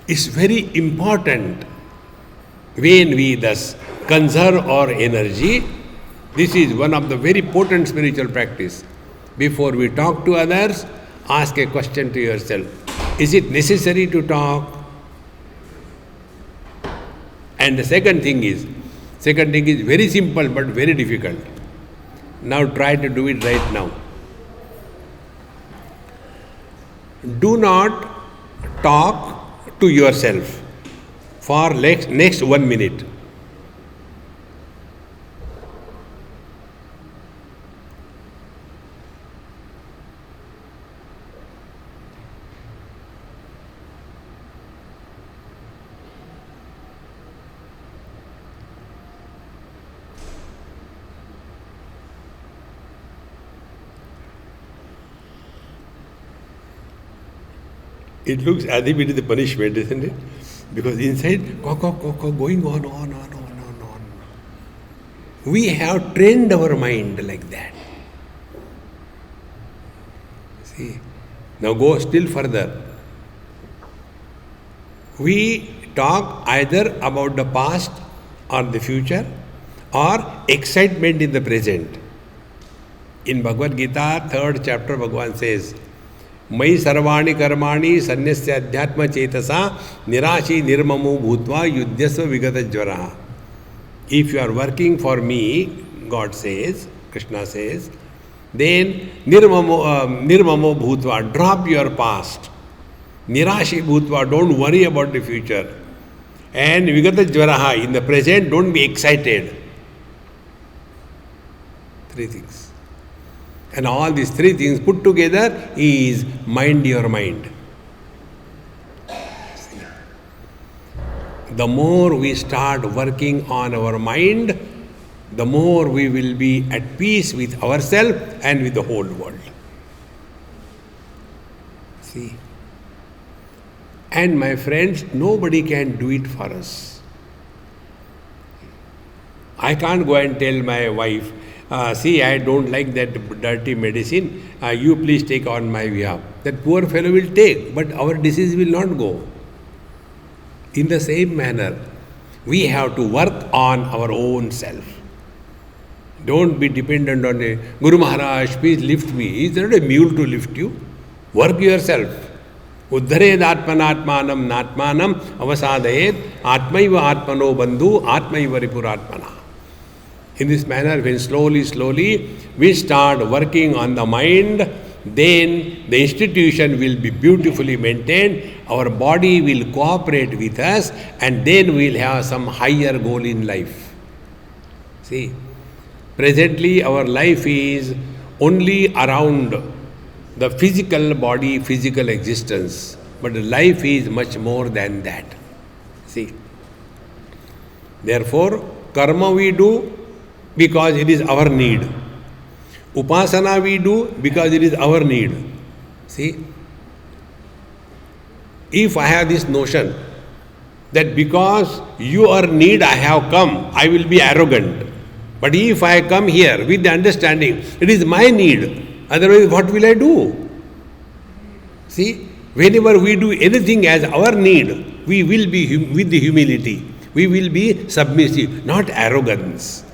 It's very important when we thus conserve our energy. This is one of the very potent spiritual practice. Before we talk to others, ask a question to yourself. Is it necessary to talk? And the second thing is very simple but very difficult. Now try to do it right now. Do not talk to yourself for next 1 minute. It looks as if it is a punishment, isn't it? Because inside, going on. We have trained our mind like that. See, now go still further. We talk either about the past or the future or excitement in the present. In Bhagavad Gita, 3rd chapter, Bhagavan says, मयि सर्वाणि कर्माणि सन्न्यस्य अध्यात्म चेतसा निराशी निर्ममो भूत्वा युध्यस्व विगत ज्वरः. If you are working for me, God says, Krishna says, then nirmamo bhutva, drop your past. Nirashi bhutva, don't worry about the future. And vigata jvaraha, in the present, don't be excited. 3 things. And all these 3 things put together is mind your mind. The more we start working on our mind, the more we will be at peace with ourselves and with the whole world. See? And my friends, nobody can do it for us. I can't go and tell my wife, see, I don't like that dirty medicine, you please take on my behalf. That poor fellow will take, but our disease will not go. In the same manner, we have to work on our own self. Don't be dependent on a Guru Maharaj, please lift me. Is there not a mule to lift you? Work yourself. Uddhared atmanatmanam natmanam avasadayed atmaiva atmano bandhu atmaiva ripuratmana. In this manner, when slowly we start working on the mind, then the institution will be beautifully maintained, our body will cooperate with us, and then we will have some higher goal in life. See, presently our life is only around the physical body, physical existence, but life is much more than that. See, therefore, karma we do because it is our need. Upasana we do because it is our need. See, if I have this notion that because your need I have come, I will be arrogant. But if I come here with the understanding, it is my need, otherwise what will I do? See, whenever we do anything as our need, we will be with the humility. We will be submissive, not arrogance.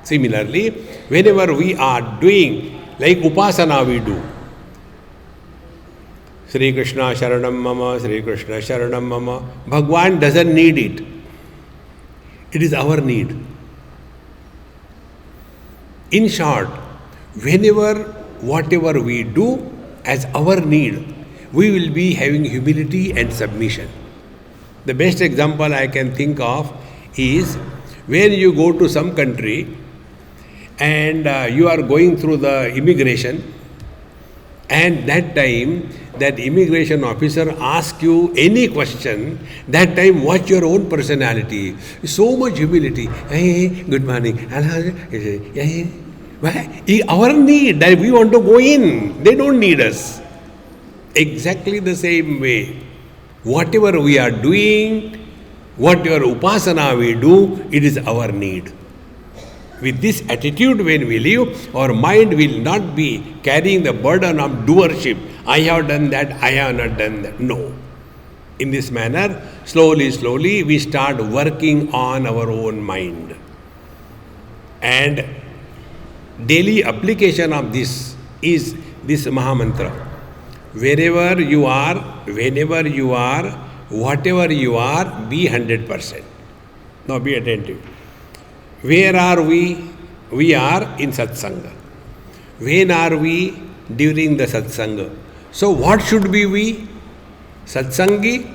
Similarly, whenever we are doing, like upasana we do, Sri Krishna Sharanam Mama, Sri Krishna Sharanam Mama, Bhagwan doesn't need it. It is our need. In short, whatever we do as our need, we will be having humility and submission. The best example I can think of is when you go to some country and you are going through the immigration, and that time that immigration officer asks you any question, that time watch your own personality. So much humility. Hey, good morning. Our need, that we want to go in. They don't need us. Exactly the same way. Whatever we are doing, whatever upasana we do, it is our need. With this attitude when we live, our mind will not be carrying the burden of doership. I have done that, I have not done that. No. In this manner, slowly, we start working on our own mind. And daily application of this is this Mahamantra. Wherever you are, whenever you are, whatever you are, be 100%. Now be attentive. Where are we? We are in satsanga. When are we? During the satsanga. So what should be we? Satsangi,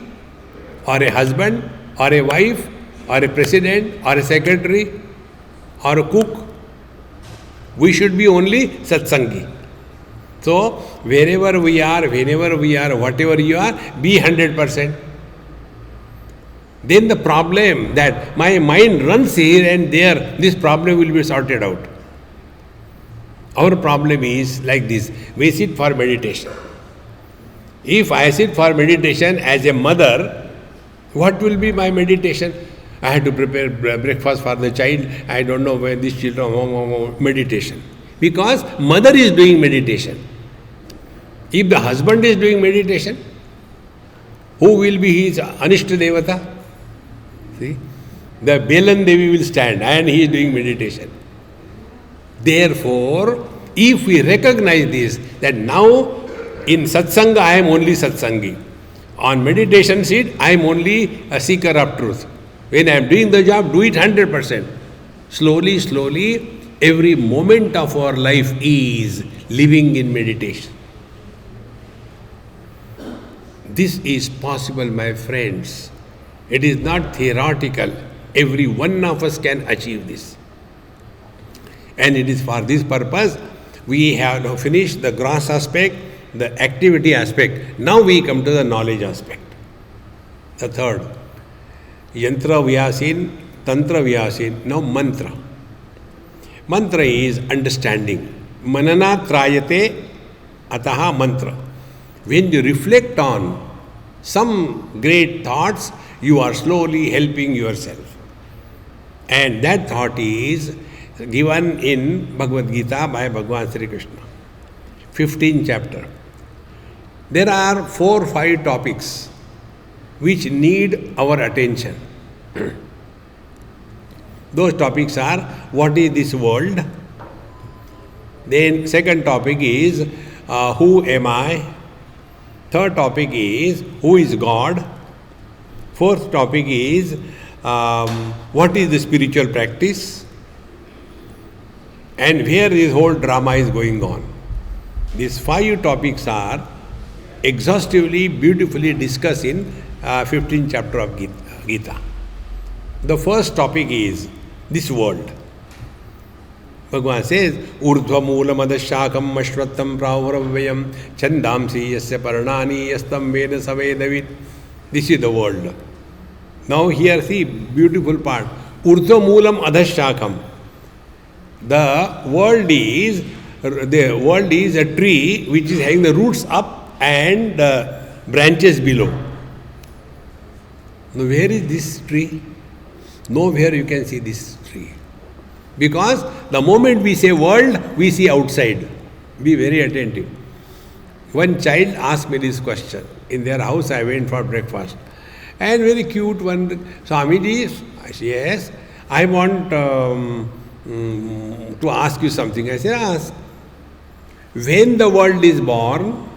or a husband, or a wife, or a president, or a secretary, or a cook? We should be only satsangi. So wherever we are, whenever we are, whatever you are, be 100%. Then the problem that my mind runs here and there, this problem will be sorted out. Our problem is like this. We sit for meditation. If I sit for meditation as a mother, what will be my meditation? I have to prepare breakfast for the child. I don't know when these children meditation. Because mother is doing meditation. If the husband is doing meditation, who will be his Anishta Devata? See, the Belan Devi will stand and he is doing meditation. Therefore, if we recognize this, that now in satsanga I am only satsangi. On meditation seat, I am only a seeker of truth. When I am doing the job, do it 100%. Slowly, every moment of our life is living in meditation. This is possible, my friends. It is not theoretical. Every one of us can achieve this. And it is for this purpose we have now finished the gross aspect, the activity aspect. Now we come to the knowledge aspect. The third. Yantra Vyasin, Tantra Vyasin, now mantra. Mantra is understanding. Manana trayate ataha mantra. When you reflect on some great thoughts, you are slowly helping yourself. And that thought is given in Bhagavad Gita by Bhagavan Sri Krishna. 15th chapter. There are 4 or 5 topics which need our attention. Those topics are, what is this world? Then second topic is who am I? Third topic is who is God? Fourth topic is what is the spiritual practice? And where this whole drama is going on. These 5 topics are exhaustively, beautifully discussed in 15th chapter of Gita. The first topic is this world. Bhagavan says, Urdhva moolam adashakam ashvattam pravaravyam chandamsi yasya parnani yastam veda savedavid. This is the world. Now here see, beautiful part. Urdhva moolam adashakam. The world is a tree which is having the roots up and branches below. Now where is this tree? Nowhere you can see this tree. Because the moment we say world, we see outside. Be very attentive. One child asked me this question. In their house I went for breakfast. And very cute one, Swamiji, I said, yes, I want to ask you something. I said, ask. When the world is born,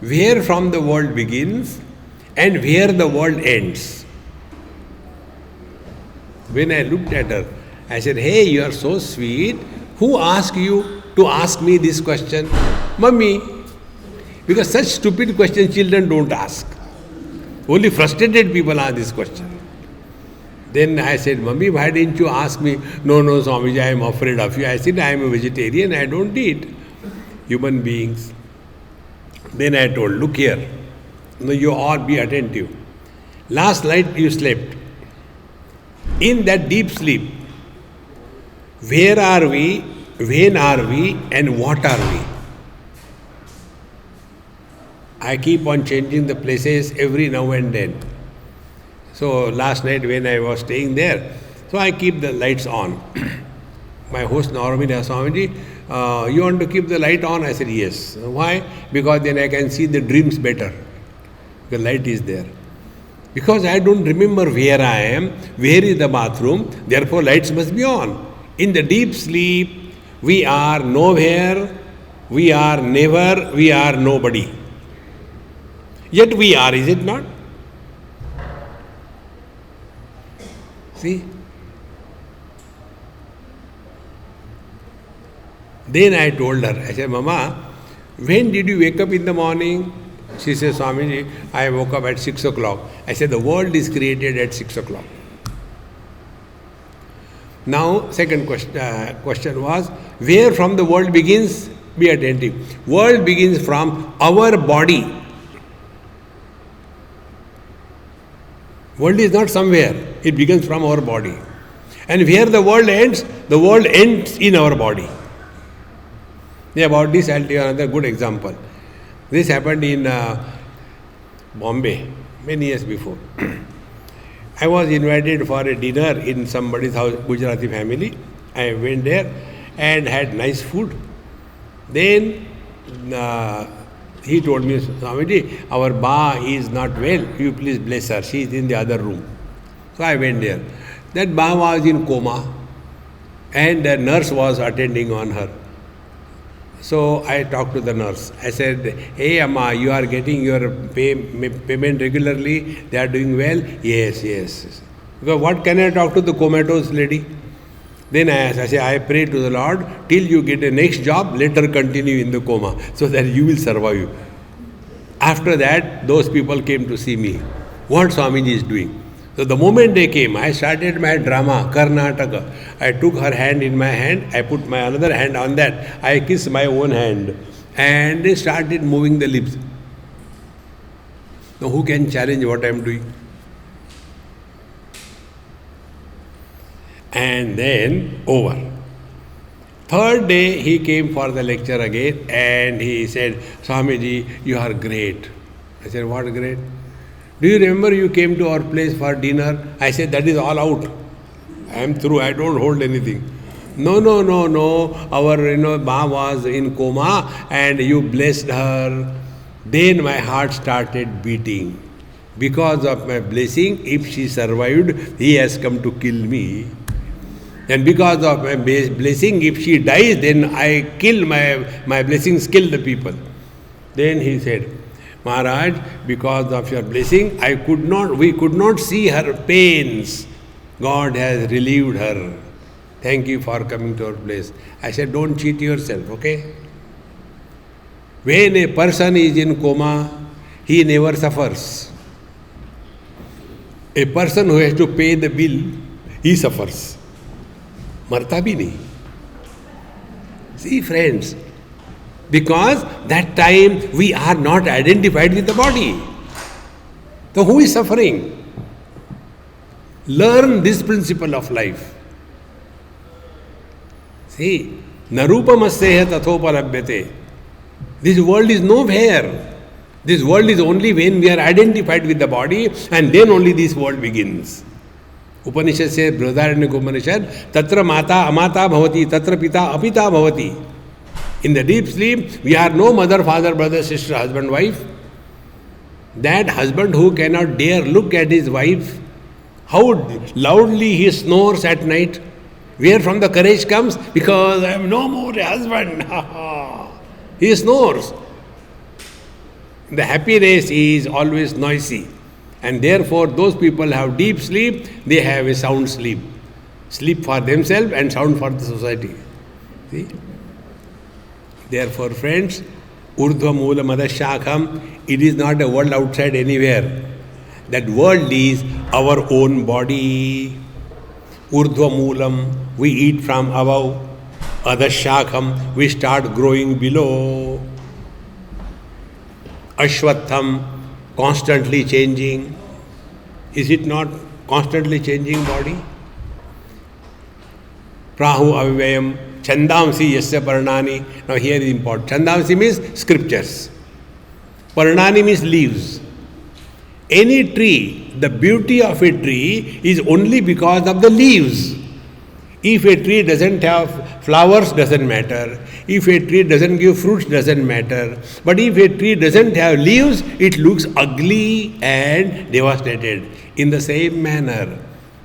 where from the world begins and where the world ends? When I looked at her, I said, hey, you are so sweet. Who asked you to ask me this question? Mummy. Because such stupid questions children don't ask. Only frustrated people ask this question. Then I said, Mummy, why didn't you ask me? No, Swamiji, I am afraid of you. I said, I am a vegetarian, I don't eat human beings. Then I told, look here, no, you all be attentive. Last night you slept. In that deep sleep, where are we, when are we, and what are we? I keep on changing the places every now and then. So last night when I was staying there, so I keep the lights on. My host Normally asked, Swamiji, you want to keep the light on? I said, yes. Why? Because then I can see the dreams better. The light is there. Because I don't remember where I am, where is the bathroom, therefore lights must be on. In the deep sleep, we are nowhere, we are never, we are nobody. Yet we are, is it not? See? Then I told her, I said, Mama, when did you wake up in the morning? She says, Swamiji, I woke up at 6 o'clock. I said, the world is created at 6 o'clock. Now, second question was, where from the world begins? Be attentive. World begins from our body. World is not somewhere. It begins from our body. And where the world ends in our body. About this, I'll tell you another good example. This happened in Bombay, many years before. I was invited for a dinner in somebody's house, Gujarati family. I went there and had nice food. Then he told me, Swamiji, our Ba is not well. You please bless her. She is in the other room. So I went there. That Ba was in coma and a nurse was attending on her. So I talked to the nurse. I said, hey Amma, you are getting your payment regularly? They are doing well? Yes. Because what can I talk to the comatose lady? Then I said, I pray to the Lord, till you get a next job, let her continue in the coma, so that you will survive. After that, those people came to see me. What Swamiji is doing? So the moment they came, I started my drama, Karnataka. I took her hand in my hand, I put my another hand on that, I kissed my own hand, and they started moving the lips. Now who can challenge what I am doing? And then over. Third day he came for the lecture again and he said, Swamiji, you are great. I said, what great? Do you remember you came to our place for dinner? I said, that is all out. I am through, I don't hold anything. No. Our Ma was in coma and you blessed her. Then my heart started beating. Because of my blessing, if she survived, he has come to kill me. And because of my blessing, if she dies, then I kill my blessings, kill the people. Then he said, Maharaj, because of your blessing, we could not see her pains. God has relieved her. Thank you for coming to our place. I said, don't cheat yourself, okay? When a person is in coma, he never suffers. A person who has to pay the bill, he suffers. मरता भी नहीं. See, friends, because that time we are not identified with the body. So who is suffering? Learn this principle of life. See, narupamasseha tathopalabhyate. This world is nowhere. This world is only when we are identified with the body, and then only this world begins. Upanishad says, Brihadaranyaka Upanishad, Tatra Mata Amata Bhavati, Tatra Pita Apita Bhavati. In the deep sleep, we are no mother, father, brother, sister, husband, wife. That husband who cannot dare look at his wife, how loudly he snores at night, where from the courage comes? Because I am no more a husband. He snores. The happy race is always noisy. And therefore, those people have deep sleep, they have a sound sleep. Sleep for themselves and sound for the society. See? Therefore, friends, Urdhva Moola Madashakham, it is not a world outside anywhere. That world is our own body. Urdhva Moolam, we eat from above. Adashakham, we start growing below. Ashwatham, constantly changing. Is it not constantly changing body? Prahu avivayam, chandamsi yasya parnani. Now here is important. Chandamsi means scriptures. Parnani means leaves. Any tree, the beauty of a tree is only because of the leaves. If a tree doesn't have flowers, doesn't matter. If a tree doesn't give fruits, doesn't matter. But if a tree doesn't have leaves, it looks ugly and devastated. In the same manner,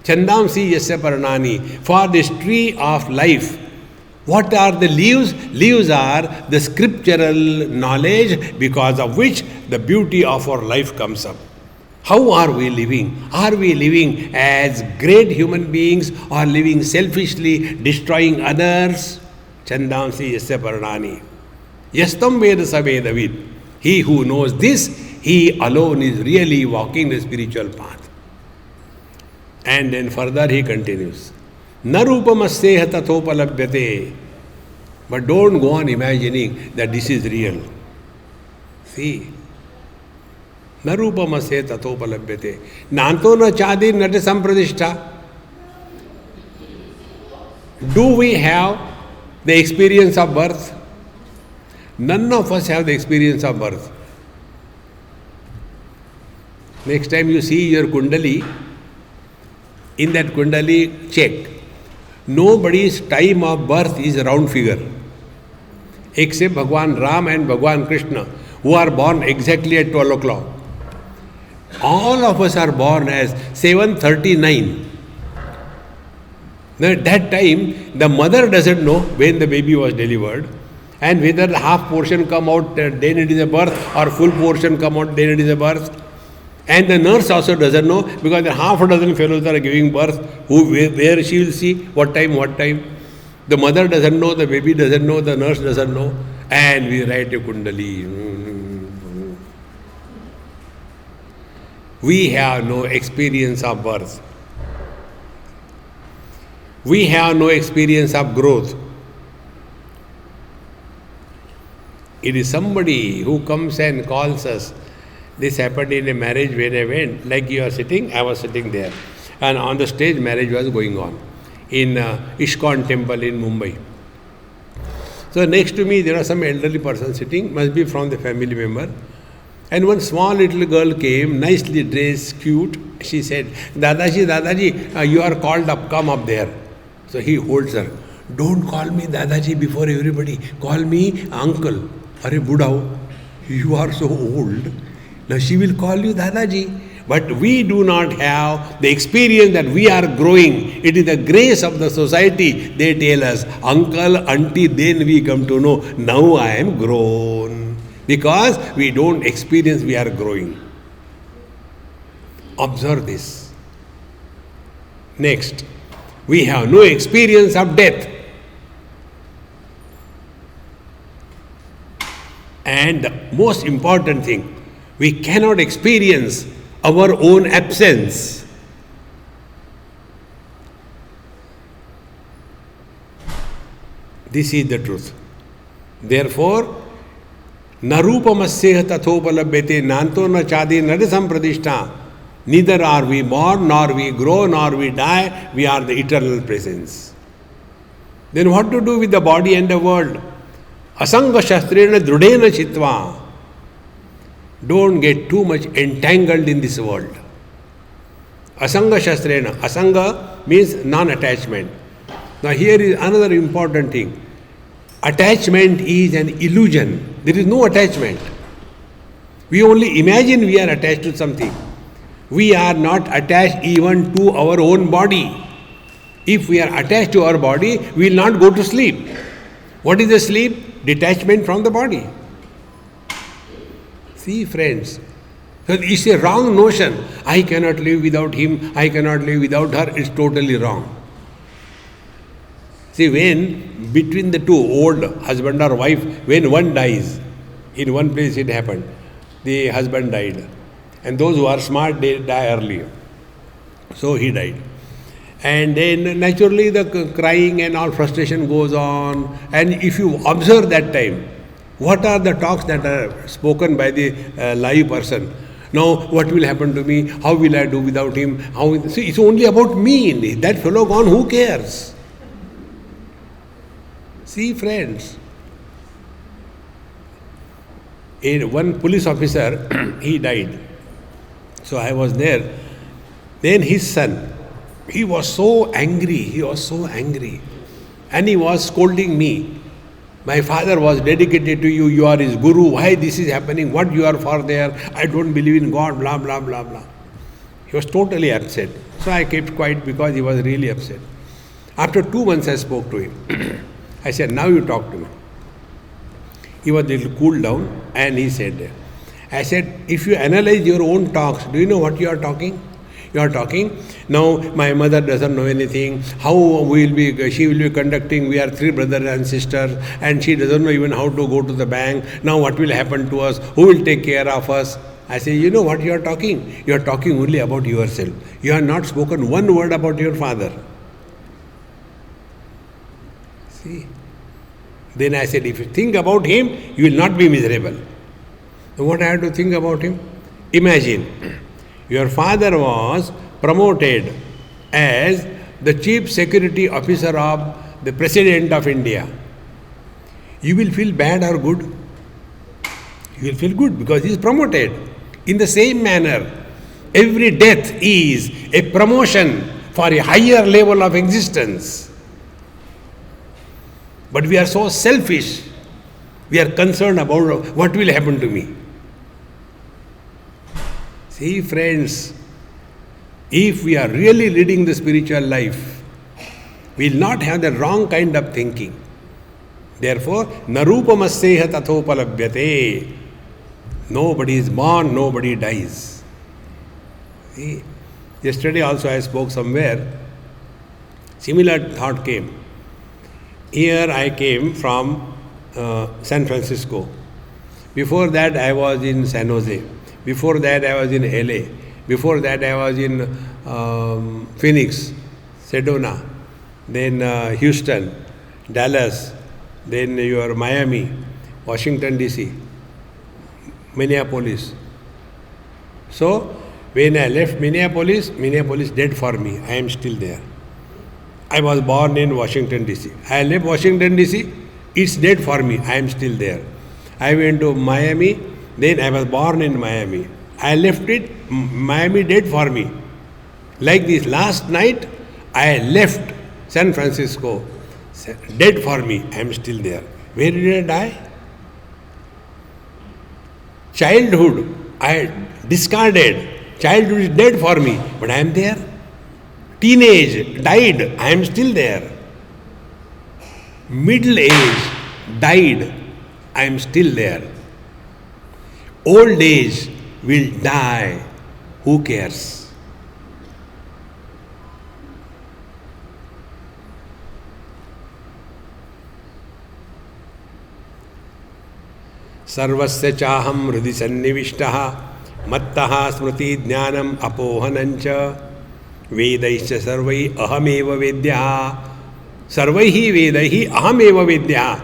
Chandamsi yasya parnani, for this tree of life, what are the leaves? Leaves are the scriptural knowledge because of which the beauty of our life comes up. How are we living? Are we living as great human beings or living selfishly, destroying others? Chandamsi yasya parnani. Yastam veda savedavid. He who knows this, he alone is really walking the spiritual path. And then further he continues. Narupamasseha tathopalabhyate. But don't go on imagining that this is real. See. Narupamasseha tathopalabhyate. Nanto na chadi nata sampradishta. Do we have the experience of birth? None of us have the experience of birth. Next time you see your kundali, in that kundali, check. Nobody's time of birth is a round figure. Except Bhagwan Ram and Bhagwan Krishna, who are born exactly at 12 o'clock. All of us are born as 7:39. Now at that time, the mother doesn't know when the baby was delivered, and whether the half portion come out, then it is a birth, or full portion come out, then it is a birth. And the nurse also doesn't know, because the half a dozen fellows are giving birth, where she will see, what time. The mother doesn't know, the baby doesn't know, the nurse doesn't know, and we write a kundali. We have no experience of birth. We have no experience of growth. It is somebody who comes and calls us. This happened in a marriage when I went. Like you are sitting, I was sitting there. And on the stage, marriage was going on in ISKCON temple in Mumbai. So next to me, there was some elderly person sitting, must be from the family member. And one small little girl came, nicely dressed, cute. She said, Dadaji, you are called up, come up there. So he holds her. Don't call me Dadaji before everybody. Call me uncle. Arey Budao, you are so old. Now she will call you Dadaji. But we do not have the experience that we are growing. It is the grace of the society. They tell us, uncle, auntie, then we come to know, now I am grown. Because we don't experience we are growing. Observe this. Next, we have no experience of death. And the most important thing, we cannot experience our own absence. This is the truth. Therefore, narupamasya tathopalabhyate nanto na chadi nadasam pradishta. Neither are we born, nor we grow, nor we die. We are the eternal presence. Then what to do with the body and the world? Asanga shastrena drudena chitva. Don't get too much entangled in this world. Asanga shastrena. Asanga means non-attachment. Now here is another important thing. Attachment is an illusion. There is no attachment. We only imagine we are attached to something. We are not attached even to our own body. If we are attached to our body, we will not go to sleep. What is the sleep? Detachment from the body. See, friends, so it's a wrong notion. I cannot live without him, I cannot live without her. It's totally wrong. See, when between the two, old husband or wife, when one dies, in one place it happened, the husband died. And those who are smart, they die earlier. So he died. And then naturally the crying and all frustration goes on. And if you observe that time, what are the talks that are spoken by the live person? Now, what will happen to me? How will I do without him? See, it's only about me. That fellow gone, who cares? See, friends, one police officer, he died. So I was there. Then his son, he was so angry. And he was scolding me. My father was dedicated to you. You are his guru. Why this is happening? What you are for there? I don't believe in God, blah, blah, blah, blah. He was totally upset. So I kept quiet because he was really upset. After 2 months I spoke to him. I said, now you talk to me. He was a little cooled down and he said, I said, if you analyze your own talks, do you know what you are talking? You are talking, now my mother doesn't know anything, she will be conducting, we are 3 brothers and sisters, and she doesn't know even how to go to the bank. Now what will happen to us? Who will take care of us? I say, you know what you are talking? You are talking only about yourself. You have not spoken one word about your father. See? Then I said, if you think about him, you will not be miserable. So what I have to think about him? Imagine, your father was promoted as the chief security officer of the President of India. You will feel bad or good? You will feel good because he is promoted. In the same manner, every death is a promotion for a higher level of existence. But we are so selfish. We are concerned about what will happen to me. See, friends, if we are really leading the spiritual life, we will not have the wrong kind of thinking. Therefore, narupamasya tathopalabhyate. Nobody is born, nobody dies. See, yesterday also I spoke somewhere, similar thought came. Here I came from San Francisco. Before that I was in San Jose. Before that I was in LA. Before that I was in Phoenix, Sedona, then Houston, Dallas, then your Miami, Washington DC, Minneapolis. So when I left Minneapolis dead for me. I am still there. I was born in Washington DC. I left Washington DC, it's dead for me. I am still there. I went to Miami, then I was born in Miami. I left it, Miami dead for me. Like this, last night I left San Francisco, dead for me. I am still there. Where did I die? Childhood, I discarded. Childhood is dead for me, but I am there. Teenage died, I am still there. Middle age died, I am still there. Old age will die, who cares? सर्वस्य चाहम हृदि सन्निविष्टः मत्तः स्मृति ज्ञानम अपोहनंच वेदैश्च सर्वैः अहमेव वेद्यः सर्वैः वेदैः अहमेव वेद्यः.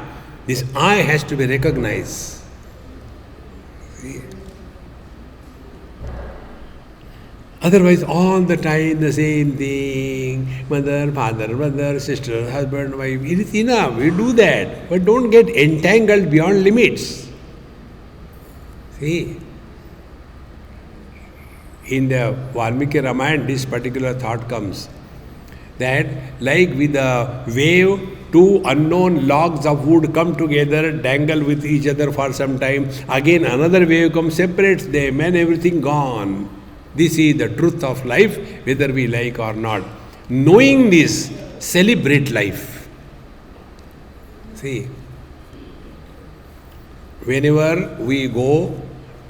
This I has to be recognized. Otherwise, all the time the same thing. Mother, father, brother, sister, husband, wife. It is enough. We do that. But don't get entangled beyond limits. See, in the Valmiki Ramayana, this particular thought comes that like with a wave, two unknown logs of wood come together, dangle with each other for some time. Again, another wave comes, separates them, and everything gone. This is the truth of life, whether we like or not. Knowing this, celebrate life. See, whenever we go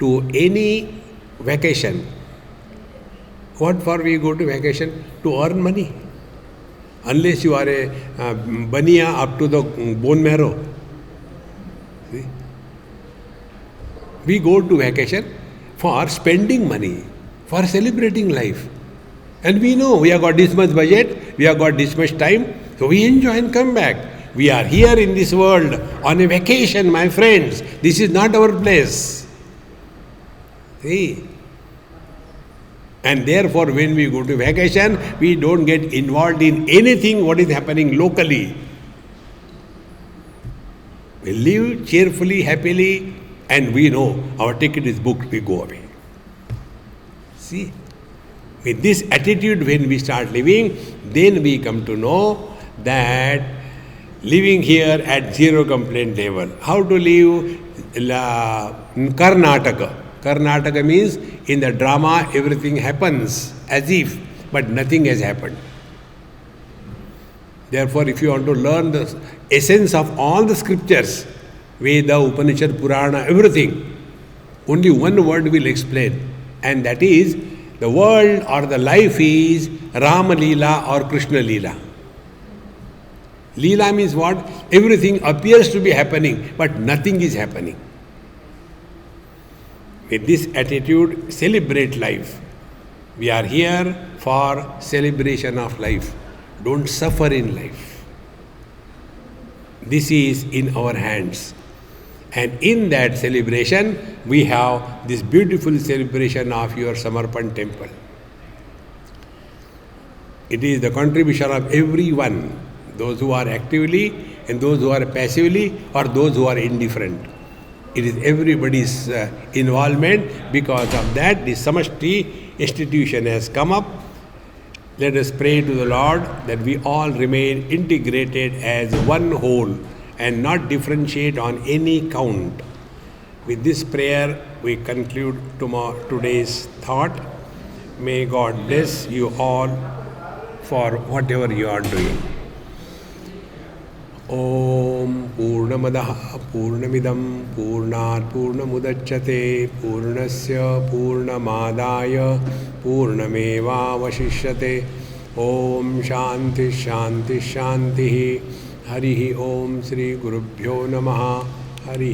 to any vacation, what for we go to vacation? To earn money. Unless you are a baniya up to the bone marrow. See? We go to vacation for spending money, for celebrating life. And we know we have got this much budget, we have got this much time, so we enjoy and come back. We are here in this world on a vacation, my friends. This is not our place. See? And therefore, when we go to vacation, we don't get involved in anything what is happening locally. We live cheerfully, happily, and we know our ticket is booked, we go away. See, with this attitude, when we start living, then we come to know that living here at zero complaint level. How to live? Karnataka. Karnataka means in the drama everything happens as if, but nothing has happened. Therefore, if you want to learn the essence of all the scriptures, Veda, Upanishad, Purana, everything, only one word will explain, and that is the world or the life is Rama Leela or Krishna Leela. Leela means what? Everything appears to be happening, but nothing is happening. With this attitude, celebrate life. We are here for celebration of life. Don't suffer in life. This is in our hands. And in that celebration, we have this beautiful celebration of your Samarpan temple. It is the contribution of everyone, those who are actively and those who are passively or those who are indifferent. It is everybody's involvement. Because of that, the Samashti institution has come up. Let us pray to the Lord that we all remain integrated as one whole and not differentiate on any count. With this prayer, we conclude today's thought. May God bless you all for whatever you are doing. Om Purnamadaha Purnamidam Purnat Purnamudachyate Purnasya Purnamadaya Purnameva Vashishyate. Om Shanti Shanti Shanti. Harihi Om Sri Gurubhyo Namaha. Harihi